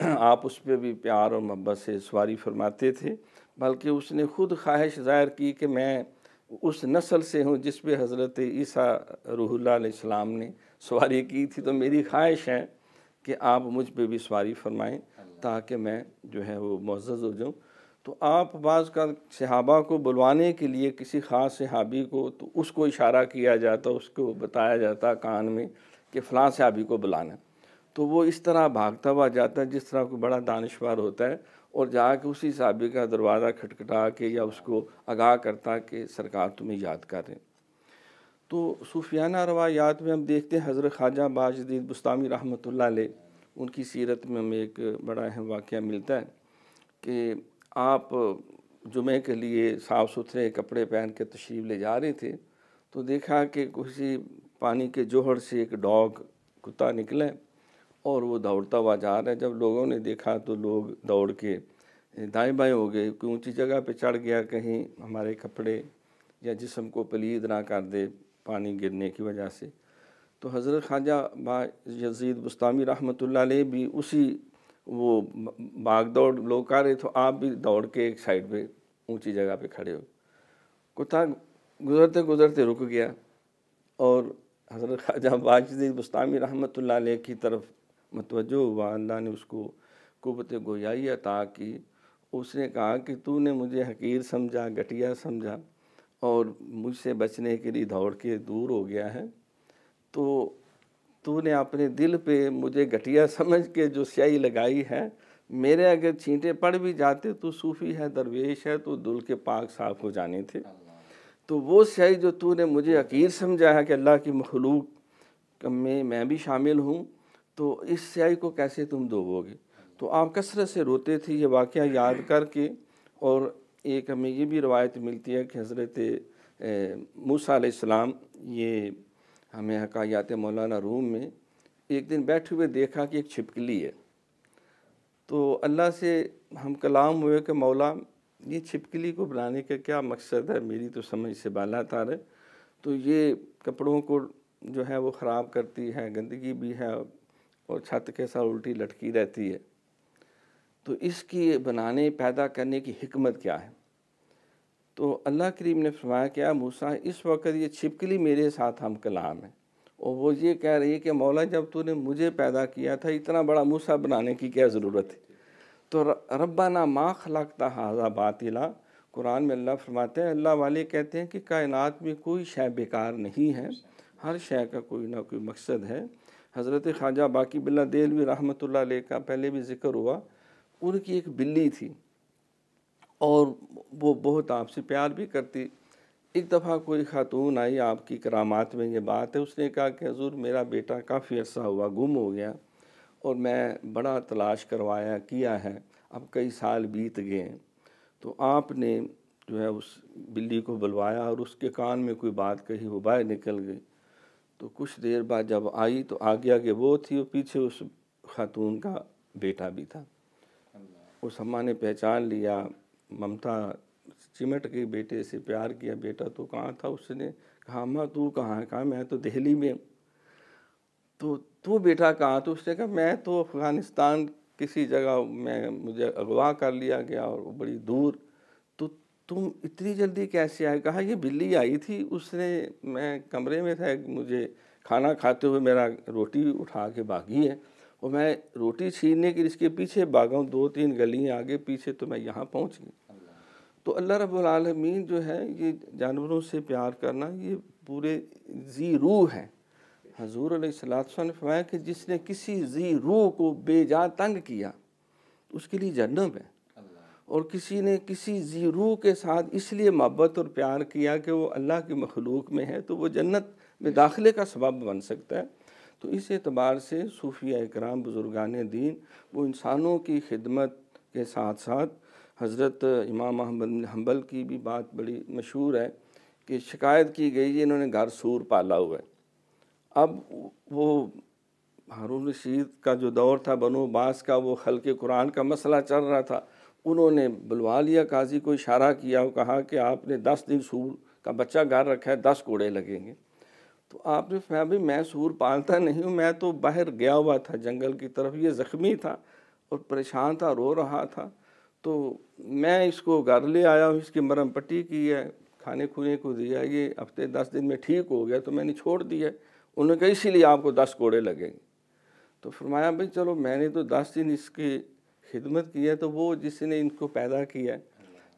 Speaker 3: آپ اس پہ بھی پیار اور محبت سے سواری فرماتے تھے، بلکہ اس نے خود خواہش ظاہر کی کہ میں اس نسل سے ہوں جس پہ حضرت عیسیٰ روح اللہ علیہ السلام نے سواری کی تھی، تو میری خواہش ہے کہ آپ مجھ پہ بھی سواری فرمائیں تاکہ میں جو ہے وہ معزز ہو جاؤں۔ تو آپ بعض کا صحابہ کو بلوانے کے لیے کسی خاص صحابی کو، تو اس کو اشارہ کیا جاتا، اس کو بتایا جاتا کان میں کہ فلاں صحابی کو بلانا، تو وہ اس طرح بھاگتا ہوا جاتا ہے جس طرح کوئی بڑا دانشور ہوتا ہے، اور جا کے اسی صحابی کا دروازہ کھٹکھٹا کے یا اس کو آگاہ کرتا کہ سرکار تمہیں یاد کر رہے ہیں۔ تو صوفیانہ روایات میں ہم دیکھتے ہیں حضرت خواجہ باجدید بستامی رحمۃ اللہ علیہ، ان کی سیرت میں ہمیں ایک بڑا اہم واقعہ ملتا ہے کہ آپ جمعے کے لیے صاف ستھرے کپڑے پہن کے تشریف لے جا رہے تھے، تو دیکھا کہ کسی پانی کے جوہر سے ایک ڈاگ کتا نکلا اور وہ دوڑتا ہوا جا رہا ہے۔ جب لوگوں نے دیکھا تو لوگ دوڑ کے دائیں بائیں ہو گئے، کوئی اونچی جگہ پہ چڑھ گیا کہیں ہمارے کپڑے یا جسم کو پلید نہ کر دے پانی گرنے کی وجہ سے۔ تو حضرت خواجہ باجدید بستامی رحمۃ اللہ علیہ بھی اسی وہ بھاگ دوڑ لوگ کر رہے، تو آپ بھی دوڑ کے ایک سائڈ پہ اونچی جگہ پہ کھڑے ہو۔ کتا گزرتے گزرتے رک گیا اور حضرت خواجہ باجدید بستامی رحمۃ اللہ علیہ کی طرف متوجہ ہوا۔ اللہ نے اس کو قوت گویائی عطا کی۔ اس نے کہا کہ تو نے مجھے حقیر سمجھا، گھٹیا سمجھا اور مجھ سے بچنے کے لیے دوڑ کے دور ہو گیا ہے، تو نے اپنے دل پہ مجھے گھٹیا سمجھ کے جو سیاہی لگائی ہے، میرے اگر چھینٹے پڑ بھی جاتے تو صوفی ہے، درویش ہے، تو دل کے پاک صاف ہو جانے تھے۔ تو وہ سیاہی جو تو نے مجھے حقیر سمجھا ہے کہ اللہ کی مخلوق میں بھی شامل ہوں، تو اس سیاہی کو کیسے تم دھوؤ گے؟ تو آپ کثرت سے روتے تھے یہ واقعہ یاد کر کے۔ اور ایک ہمیں یہ بھی روایت ملتی ہے کہ حضرت موسیٰ علیہ السلام، یہ ہمیں حکایات مولانا روم میں ایک دن بیٹھے ہوئے دیکھا کہ ایک چھپکلی ہے، تو اللہ سے ہم کلام ہوئے کہ مولا یہ چھپکلی کو بنانے کا کیا مقصد ہے، میری تو سمجھ سے بالا تار ہے، تو یہ کپڑوں کو جو ہے وہ خراب کرتی ہے، گندگی بھی ہے اور چھت کے ساتھ الٹی لٹکی رہتی ہے، تو اس کی بنانے پیدا کرنے کی حکمت کیا ہے؟ تو اللہ کریم نے فرمایا کہ موسیٰ اس وقت یہ چھپکلی میرے ساتھ ہم کلام ہے، اور وہ یہ کہہ رہی ہے کہ مولا جب تو نے مجھے پیدا کیا تھا اتنا بڑا موسیٰ بنانے کی کیا ضرورت ہے؟ تو ربنا ما خلقت ھذا باطلا، قرآن میں اللہ فرماتے ہیں، اللہ والے کہتے ہیں کہ کائنات میں کوئی شے بیکار نہیں ہے، ہر شے کا کوئی نہ کوئی مقصد ہے۔ حضرت خواجہ باقی باللہ دہلوی رحمۃ اللہ علیہ کا پہلے بھی ذکر ہوا، ان کی ایک بلی تھی اور وہ بہت آپ سے پیار بھی کرتی۔ ایک دفعہ کوئی خاتون آئی، آپ کی کرامات میں یہ بات ہے، اس نے کہا کہ حضور میرا بیٹا کافی عرصہ ہوا گم ہو گیا اور میں بڑا تلاش کروایا کیا ہے، اب کئی سال بیت گئے ہیں، تو آپ نے جو ہے اس بلی کو بلوایا اور اس کے کان میں کوئی بات کہی، وہ باہر نکل گئی۔ تو کچھ دیر بعد جب آئی تو آگے آگے وہ تھی اور پیچھے اس خاتون کا بیٹا بھی تھا۔ اس اماں نے پہچان لیا، ممتا چمٹ کے بیٹے سے پیار کیا، بیٹا تو کہاں تھا؟ اس نے کہا اماں تو کہاں ہے؟ کہا میں تو دہلی میں ہوں۔ تو بیٹا کہاں؟ تو اس نے کہا میں تو افغانستان کسی جگہ میں مجھے اغوا کر لیا گیا اور بڑی دور۔ تو تم اتنی جلدی کیسے آئے؟ کہا یہ بلی آئی تھی، اس نے میں کمرے میں تھا، مجھے کھانا کھاتے ہوئے میرا روٹی اٹھا کے بھاگی ہے اور میں روٹی چھیننے کے اس کے پیچھے بھاگا ہوں، 2-3 گلیاں آگے پیچھے تو میں یہاں پہنچ گئی۔ تو اللہ رب العالمین جو ہے یہ جانوروں سے پیار کرنا یہ پورے ذی روح ہے۔ حضور علیہ السلام نے فرمایا کہ جس نے کسی ذی روح کو بے جا تنگ کیا اس کے لیے جہنم ہے، اور کسی نے کسی ذی روح کے ساتھ اس لیے محبت اور پیار کیا کہ وہ اللہ کی مخلوق میں ہے تو وہ جنت میں داخلے کا سبب بن سکتا ہے۔ تو اس اعتبار سے صوفیہ اکرام بزرگان دین وہ انسانوں کی خدمت کے ساتھ ساتھ، حضرت امام احمد بن حنبل کی بھی بات بڑی مشہور ہے کہ شکایت کی گئی انہوں نے گھر سور پالا ہوا ہے۔ اب وہ ہارون رشید کا جو دور تھا، بنو عباس کا، وہ خلق قرآن کا مسئلہ چل رہا تھا، انہوں نے بلوا لیا قاضی کو، اشارہ کیا اور کہا کہ آپ نے 10 دن سور کا بچہ گھر رکھا ہے، 10 کوڑے لگیں گے۔ تو آپ نے فرمایا بھائی میں سور پالتا نہیں ہوں، میں تو باہر گیا ہوا تھا جنگل کی طرف، یہ زخمی تھا اور پریشان تھا، رو رہا تھا، تو میں اس کو گھر لے آیا ہوں، اس کی مرہم پٹی کی ہے، کھانے کھونے کو دیا، یہ ہفتے 10 دن میں ٹھیک ہو گیا، تو میں نے چھوڑ دیا۔ انہوں نے کہا اسی لیے آپ کو 10 کوڑے لگیں گے۔ تو فرمایا بھائی چلو میں نے تو 10 دن اس کی خدمت کی ہے، تو وہ جس نے ان کو پیدا کیا ہے،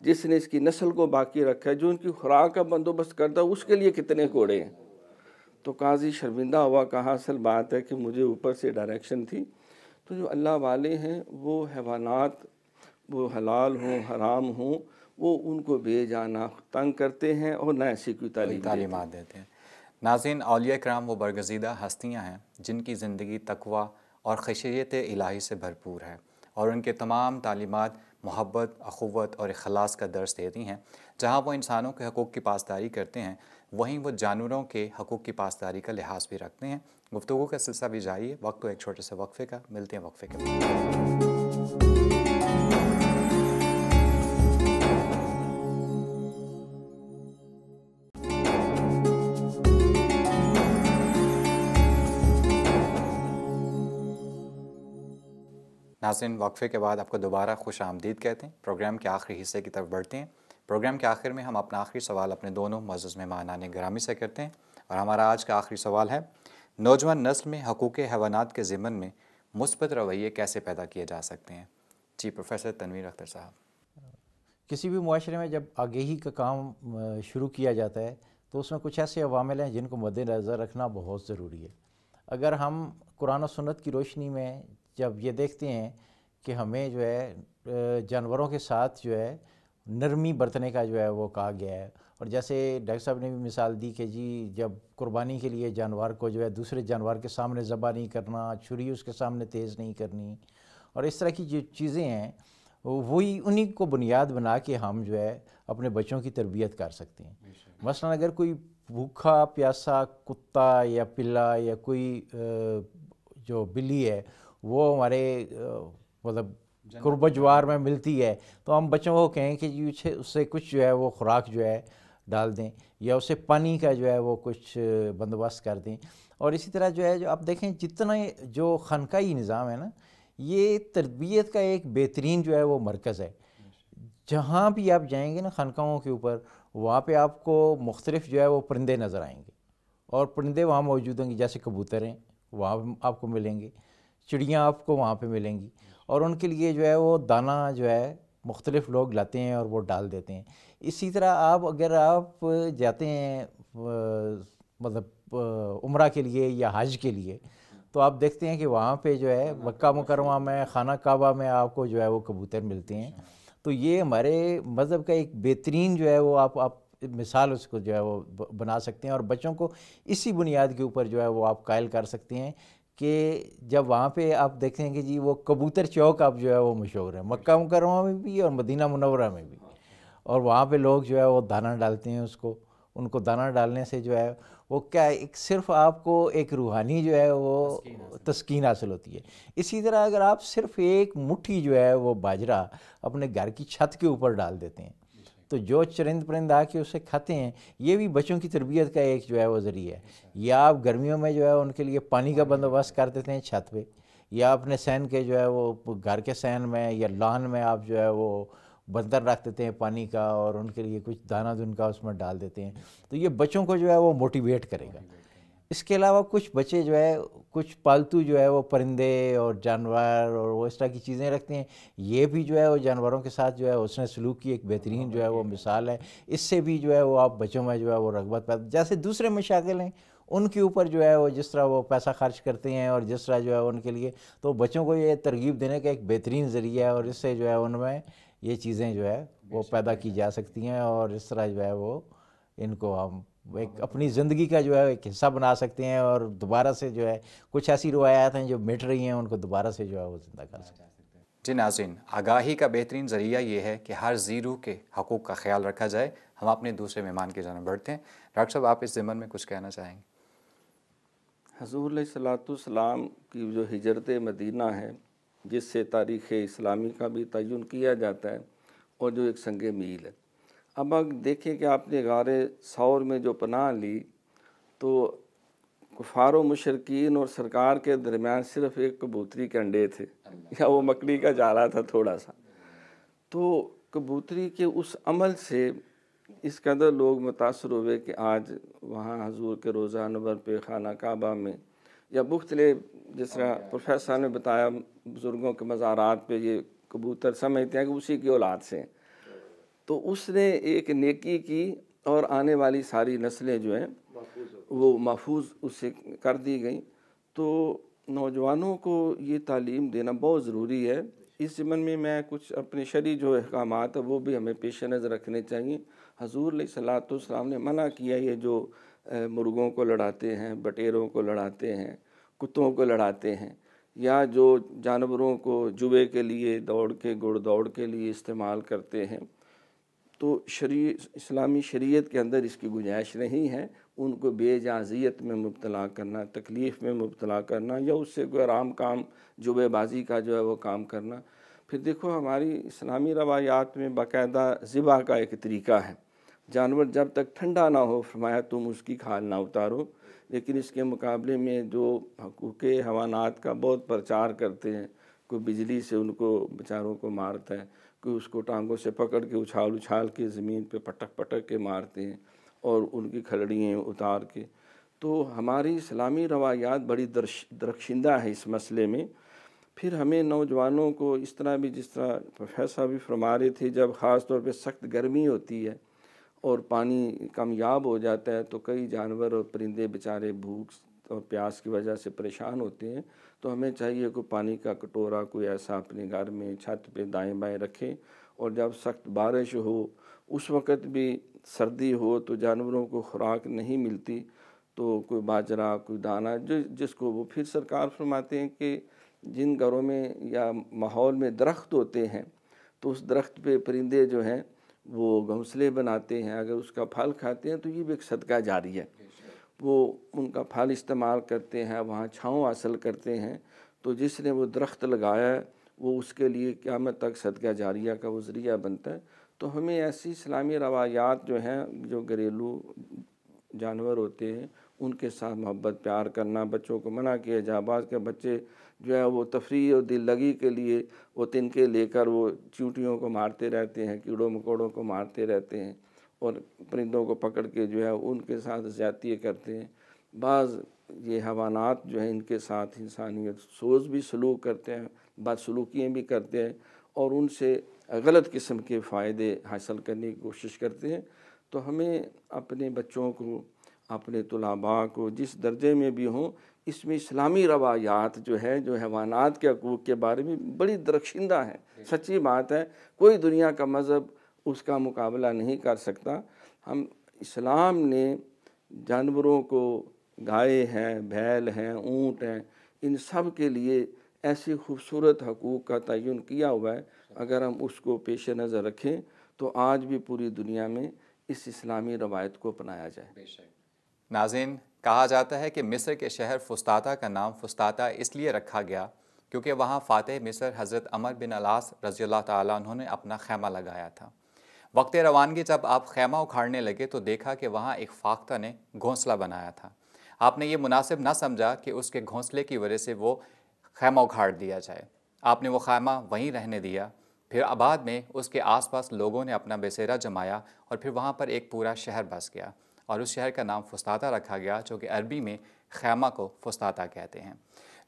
Speaker 3: جس نے اس کی نسل کو باقی رکھا ہے، جو ان کی خوراک کا بندوبست کرتا ہے، اس کے لیے کتنے کوڑے ہیں؟ تو قاضی شرمندہ ہوا، کہا اصل بات ہے کہ مجھے اوپر سے ڈائریکشن تھی۔ تو جو اللہ والے ہیں وہ حیوانات، وہ حلال ہوں حرام ہوں، وہ ان کو بے جانا تنگ کرتے ہیں اور نہ ایسی کوئی
Speaker 1: تعلیمات دیتے ہیں۔ ناظرین، اولیاء کرام وہ برگزیدہ ہستیاں ہیں جن کی زندگی تقویٰ اور خشیت الہی سے بھرپور ہے، اور ان کے تمام تعلیمات محبت، اخوت اور اخلاص کا درس دیتی ہیں۔ جہاں وہ انسانوں کے حقوق کی پاسداری کرتے ہیں، وہیں وہ جانوروں کے حقوق کی پاسداری کا لحاظ بھی رکھتے ہیں۔ گفتگو کا سلسلہ بھی جاری ہے، وقت تو ایک چھوٹے سے وقفے کا، ملتے ہیں وقفے کے بعد۔ ناظرین، وقفے کے بعد آپ کو دوبارہ خوش آمدید کہتے ہیں۔ پروگرام کے آخری حصے کی طرف بڑھتے ہیں۔ پروگرام کے آخر میں ہم اپنا آخری سوال اپنے دونوں معزز مہمانان گرامی سے کرتے ہیں، اور ہمارا آج کا آخری سوال ہے، نوجوان نسل میں حقوق حیوانات کے ضمن میں مثبت رویے کیسے پیدا کیے جا سکتے ہیں؟ جی پروفیسر تنویر اختر صاحب۔
Speaker 4: کسی بھی معاشرے میں جب آگہی کا کام شروع کیا جاتا ہے تو اس میں کچھ ایسے عوامل ہیں جن کو مد نظر رکھنا بہت ضروری ہے۔ اگر ہم قرآن و سنت کی روشنی میں جب یہ دیکھتے ہیں کہ ہمیں جو ہے جانوروں کے ساتھ جو ہے نرمی برتنے کا جو ہے وہ کہا گیا ہے، اور جیسے ڈاکٹر صاحب نے بھی مثال دی کہ جی جب قربانی کے لیے جانور کو جو ہے دوسرے جانور کے سامنے ذبح نہیں کرنا، چھری اس کے سامنے تیز نہیں کرنی، اور اس طرح کی جو چیزیں ہیں وہی انہی کو بنیاد بنا کے ہم جو ہے اپنے بچوں کی تربیت کر سکتے ہیں۔ مثلا اگر کوئی بھوکا پیاسا کتا یا پلا یا کوئی جو بلی ہے وہ ہمارے مطلب قرب و جوار میں ملتی ہے، تو ہم بچوں کو کہیں کہ جی اس سے کچھ جو ہے وہ خوراک جو ہے ڈال دیں، یا اسے پانی کا جو ہے وہ کچھ بندوبست کر دیں۔ اور اسی طرح جو ہے جو آپ دیکھیں جتنا جو خانقاہی نظام ہے نا، یہ تربیت کا ایک بہترین جو ہے وہ مرکز ہے۔ جہاں بھی آپ جائیں گے نا خانقاہوں کے اوپر، وہاں پہ آپ کو مختلف جو ہے وہ پرندے نظر آئیں گے، اور پرندے وہاں موجود ہوں گے، جیسے کبوتر ہیں وہاں آپ کو ملیں گے، چڑیاں آپ کو وہاں پہ ملیں گی، اور ان کے لیے جو ہے وہ دانہ جو ہے مختلف لوگ لاتے ہیں اور وہ ڈال دیتے ہیں۔ اسی طرح اگر آپ جاتے ہیں مطلب عمرہ کے لیے یا حج کے لیے، تو آپ دیکھتے ہیں کہ وہاں پہ جو ہے مکہ مکرمہ میں خانہ کعبہ میں آپ کو جو ہے وہ کبوتر ملتے ہیں۔ تو یہ ہمارے مذہب کا ایک بہترین جو ہے وہ آپ مثال اس کو جو ہے وہ بنا سکتے ہیں، اور بچوں کو اسی بنیاد کے اوپر جو ہے وہ آپ قائل کر سکتے ہیں کہ جب وہاں پہ آپ دیکھیں کہ جی وہ کبوتر چوک اب جو ہے وہ مشہور ہے مکہ مکرمہ میں بھی اور مدینہ منورہ میں بھی، اور وہاں پہ لوگ جو ہے وہ دانہ ڈالتے ہیں، ان کو دانہ ڈالنے سے جو ہے وہ کیا ایک صرف آپ کو ایک روحانی جو ہے وہ تسکین حاصل ہوتی ہے۔ اسی طرح اگر آپ صرف ایک مٹھی جو ہے وہ باجرہ اپنے گھر کی چھت کے اوپر ڈال دیتے ہیں، تو جو چرند پرند آ کے اسے کھاتے ہیں، یہ بھی بچوں کی تربیت کا ایک جو ہے وہ ذریعہ ہے۔ یا آپ گرمیوں میں جو ہے ان کے لیے پانی کا بندوبست کر دیتے ہیں چھت پہ، یا اپنے سین کے جو ہے وہ گھر کے سین میں یا لان میں آپ جو ہے وہ بندر رکھ دیتے ہیں پانی کا، اور ان کے لیے کچھ دانہ دن کا اس میں ڈال دیتے ہیں، تو یہ بچوں کو جو ہے وہ موٹیویٹ کرے گا۔ اس کے علاوہ کچھ بچے جو ہے کچھ پالتو جو ہے وہ پرندے اور جانور اور وہ اس طرح کی چیزیں رکھتے ہیں، یہ بھی جو ہے وہ جانوروں کے ساتھ جو ہے حسن سلوک کی ایک بہترین جو ہے وہ مثال ہے۔ اس سے بھی جو ہے وہ آپ بچوں میں جو ہے وہ رغبت پیدا، جیسے دوسرے مشاغل ہیں ان کے اوپر جو ہے وہ جس طرح وہ پیسہ خرچ کرتے ہیں اور جس طرح جو ہے ان کے لیے، تو بچوں کو یہ ترغیب دینے کا ایک بہترین ذریعہ ہے، اور اس سے جو ہے ان میں یہ چیزیں جو ہے وہ پیدا کی جا سکتی ہیں، اور اس طرح جو ہے وہ ان کو ہم ایک اپنی زندگی کا جو ہے ایک حصہ بنا سکتے ہیں، اور دوبارہ سے جو ہے کچھ ایسی روایات ہیں جو مٹ رہی ہیں ان کو دوبارہ سے جو ہے وہ زندہ کر سکتے ہیں۔
Speaker 1: جی ناظرین، آگاہی کا بہترین ذریعہ یہ ہے کہ ہر زیرو کے حقوق کا خیال رکھا جائے۔ ہم اپنے دوسرے مہمان کی جانب بڑھتے ہیں۔ ڈاکٹر صاحب، آپ اس ضمن میں کچھ کہنا چاہیں گے؟
Speaker 3: حضور علیہ الصلوۃ والسلام کی جو ہجرت مدینہ ہے، جس سے تاریخ اسلامی کا بھی تعین کیا جاتا ہے، اور جو ایک سنگ میل ہے۔ اب اگر دیکھیں کہ آپ نے غار ثور میں جو پناہ لی، تو کفار و مشرکین اور سرکار کے درمیان صرف ایک کبوتری کے انڈے تھے، یا وہ مکڑی کا جالا تھا تھوڑا سا۔ تو کبوتری کے اس عمل سے اس قدر لوگ متاثر ہوئے کہ آج وہاں حضور کے روضہ انور پہ، خانہ کعبہ میں، یا مختلف جس طرح پروفیسر صاحب نے بتایا بزرگوں کے مزارات پہ یہ کبوتر سمجھتے ہیں کہ اسی کی اولاد سے ہیں۔ تو اس نے ایک نیکی کی، اور آنے والی ساری نسلیں جو ہیں وہ محفوظ اس سے کر دی گئیں۔ تو نوجوانوں کو یہ تعلیم دینا بہت ضروری ہے۔ اس ضمن میں کچھ اپنے شرعی جو احکامات ہیں وہ بھی ہمیں پیش نظر رکھنے چاہیے۔ حضور علیہ الصلوۃ والسلام نے منع کیا یہ جو مرغوں کو لڑاتے ہیں، بٹیروں کو لڑاتے ہیں، کتوں کو لڑاتے ہیں، یا جو جانوروں کو جوے کے لیے دوڑ کے گھڑ دوڑ کے لیے استعمال کرتے ہیں، تو اسلامی شریعت کے اندر اس کی گنجائش نہیں ہے۔ ان کو بے جا اذیت میں مبتلا کرنا، تکلیف میں مبتلا کرنا، یا اس سے کوئی آرام کام جوے بازی کا جو ہے وہ کام کرنا۔ پھر دیکھو ہماری اسلامی روایات میں باقاعدہ ذبح کا ایک طریقہ ہے۔ جانور جب تک ٹھنڈا نہ ہو، فرمایا تم اس کی کھال نہ اتارو۔ لیکن اس کے مقابلے میں جو حقوق حیوانات کا بہت پرچار کرتے ہیں، کوئی بجلی سے ان کو بیچاروں کو مارتا ہے، کوئی اس کو ٹانگوں سے پکڑ کے اچھال اچھال کے زمین پہ پٹک پٹک کے مارتے ہیں، اور ان کی کھلڑیاں اتار کے۔ تو ہماری اسلامی روایات بڑی درخشندہ ہے اس مسئلے میں۔ پھر ہمیں نوجوانوں کو اس طرح بھی، جس طرح پروفیسر بھی فرما رہے تھے، جب خاص طور پہ سخت گرمی ہوتی ہے اور پانی کمیاب ہو جاتا ہے، تو کئی جانور اور پرندے بیچارے بھوک اور پیاس کی وجہ سے پریشان ہوتے ہیں۔ تو ہمیں چاہیے کہ پانی کا کٹورا کوئی ایسا اپنے گھر میں چھت پہ دائیں بائیں رکھیں، اور جب سخت بارش ہو، اس وقت بھی سردی ہو تو جانوروں کو خوراک نہیں ملتی، تو کوئی باجرہ، کوئی دانہ جس کو وہ پھر سرکار فرماتے ہیں کہ جن گھروں میں یا ماحول میں درخت ہوتے ہیں، تو اس درخت پہ پرندے جو ہیں وہ گھونسلے بناتے ہیں، اگر اس کا پھل کھاتے ہیں تو یہ بھی ایک صدقہ جاری ہے۔ وہ ان کا پھل استعمال کرتے ہیں، وہاں چھاؤں حاصل کرتے ہیں، تو جس نے وہ درخت لگایا ہے وہ اس کے لیے قیامت تک صدقہ جاریہ کا وہ ذریعہ بنتا ہے۔ تو ہمیں ایسی اسلامی روایات جو ہیں، جو گھریلو جانور ہوتے ہیں ان کے ساتھ محبت پیار کرنا، بچوں کو منع کیا جا۔ بعض کے بچے جو ہے وہ تفریح اور دل لگی کے لیے وہ تنکے لے کر وہ چیونٹیوں کو مارتے رہتے ہیں، کیڑوں مکوڑوں کو مارتے رہتے ہیں، اور پرندوں کو پکڑ کے جو ہے ان کے ساتھ زیادتی کرتے ہیں۔ بعض یہ حیوانات جو ہیں ان کے ساتھ انسانیت سوز بھی سلوک کرتے ہیں، بدسلوکیاں بھی کرتے ہیں، اور ان سے غلط قسم کے فائدے حاصل کرنے کی کوشش کرتے ہیں۔ تو ہمیں اپنے بچوں کو، اپنے طلباء کو جس درجے میں بھی ہوں، اس میں اسلامی روایات جو ہے، جو حیوانات کے حقوق کے بارے میں بڑی درخشندہ ہے۔ سچی بات ہے، کوئی دنیا کا مذہب اس کا مقابلہ نہیں کر سکتا۔ ہم اسلام نے جانوروں کو، گائے ہیں، بیل ہیں، اونٹ ہیں، ان سب کے لیے ایسی خوبصورت حقوق کا تعین کیا ہوا ہے۔ اگر ہم اس کو پیش نظر رکھیں تو آج بھی پوری دنیا میں اس اسلامی روایت کو اپنایا جائے۔
Speaker 1: ناظرین، کہا جاتا ہے کہ مصر کے شہر فسطاطہ کا نام فسطاطہ اس لیے رکھا گیا کیونکہ وہاں فاتح مصر حضرت عمر بن العاص رضی اللہ تعالیٰ عنہ نے اپنا خیمہ لگایا تھا۔ وقت روانگی جب آپ خیمہ اکھاڑنے لگے تو دیکھا کہ وہاں ایک فاختہ نے گھونسلہ بنایا تھا۔ آپ نے یہ مناسب نہ سمجھا کہ اس کے گھونسلے کی وجہ سے وہ خیمہ اکھاڑ دیا جائے۔ آپ نے وہ خیمہ وہیں رہنے دیا۔ پھر بعد میں اس کے آس پاس لوگوں نے اپنا بسیرا جمایا، اور پھر وہاں پر ایک پورا شہر بس گیا، اور اس شہر کا نام فسطاطہ رکھا گیا، جو کہ عربی میں خیمہ کو فسطاطہ کہتے ہیں۔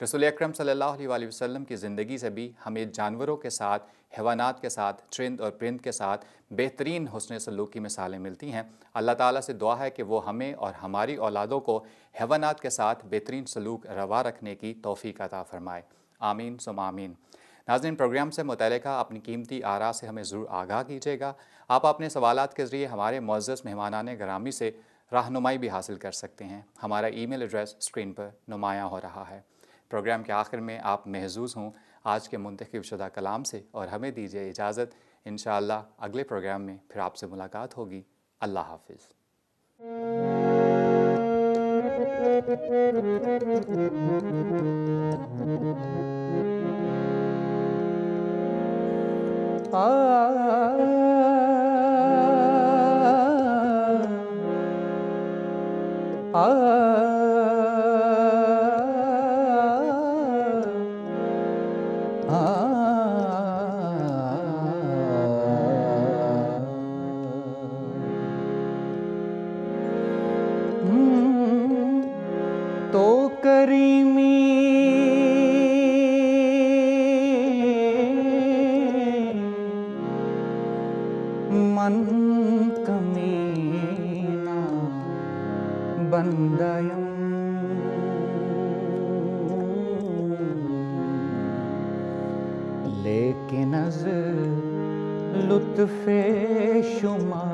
Speaker 1: رسول اکرم صلی اللہ علیہ وسلم کی زندگی سے بھی ہمیں جانوروں کے ساتھ، حیوانات کے ساتھ، چرند اور پرند کے ساتھ بہترین حسن سلوک کی مثالیں ملتی ہیں۔ اللہ تعالیٰ سے دعا ہے کہ وہ ہمیں اور ہماری اولادوں کو حیوانات کے ساتھ بہترین سلوک روا رکھنے کی توفیق عطا فرمائے۔ آمین ثم آمین۔ ناظرین، پروگرام سے متعلقہ اپنی قیمتی آراء سے ہمیں ضرور آگاہ کیجیے گا۔ آپ اپنے سوالات کے ذریعے ہمارے معزز مہمانان گرامی سے رہنمائی بھی حاصل کر سکتے ہیں۔ ہمارا ای میل ایڈریس اسکرین پر نمایاں ہو رہا ہے۔ پروگرام کے آخر میں آپ محظوظ ہوں آج کے منتخب شدہ کلام سے، اور ہمیں دیجیے اجازت۔ انشاءاللہ اگلے پروگرام میں پھر آپ سے ملاقات ہوگی۔ اللہ حافظ۔
Speaker 2: تو کریمی من کمینہ بندیم لیکن از لطف شما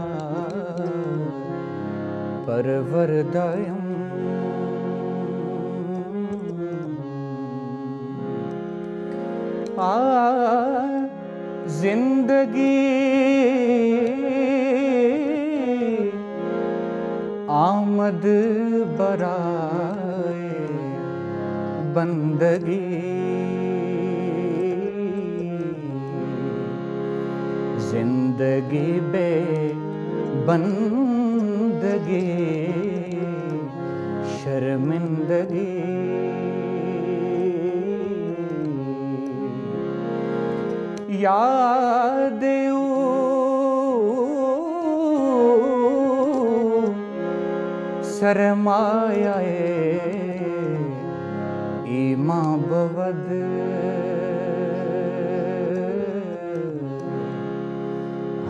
Speaker 2: پروردیم زندگی آمد برائے بندگی، زندگی بے بندگی شرمندگی، یاد سرمایہ ایمان بود،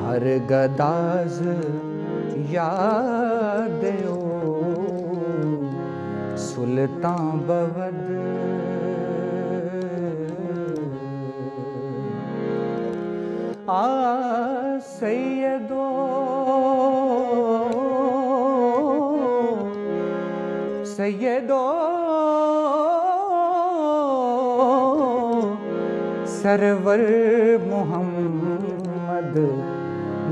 Speaker 2: ہر گداز یاد سلطان بود، سیدو سیدو سرور محمد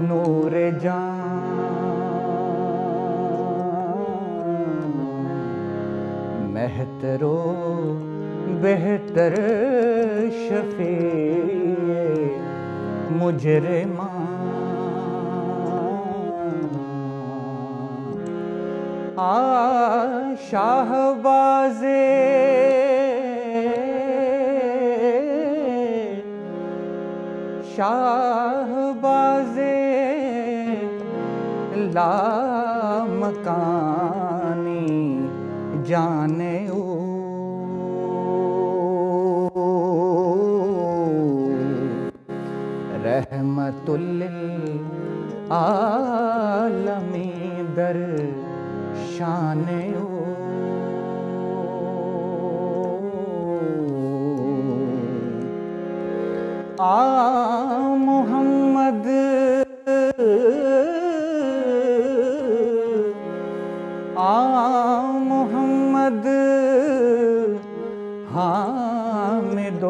Speaker 2: نور جان، مہتر و بہتر شفیع مجرمان، شاہباز شاہباز لامکانی جانے رحمت للعالمین در شان محمد محمد حامد و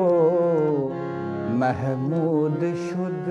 Speaker 2: محمود شد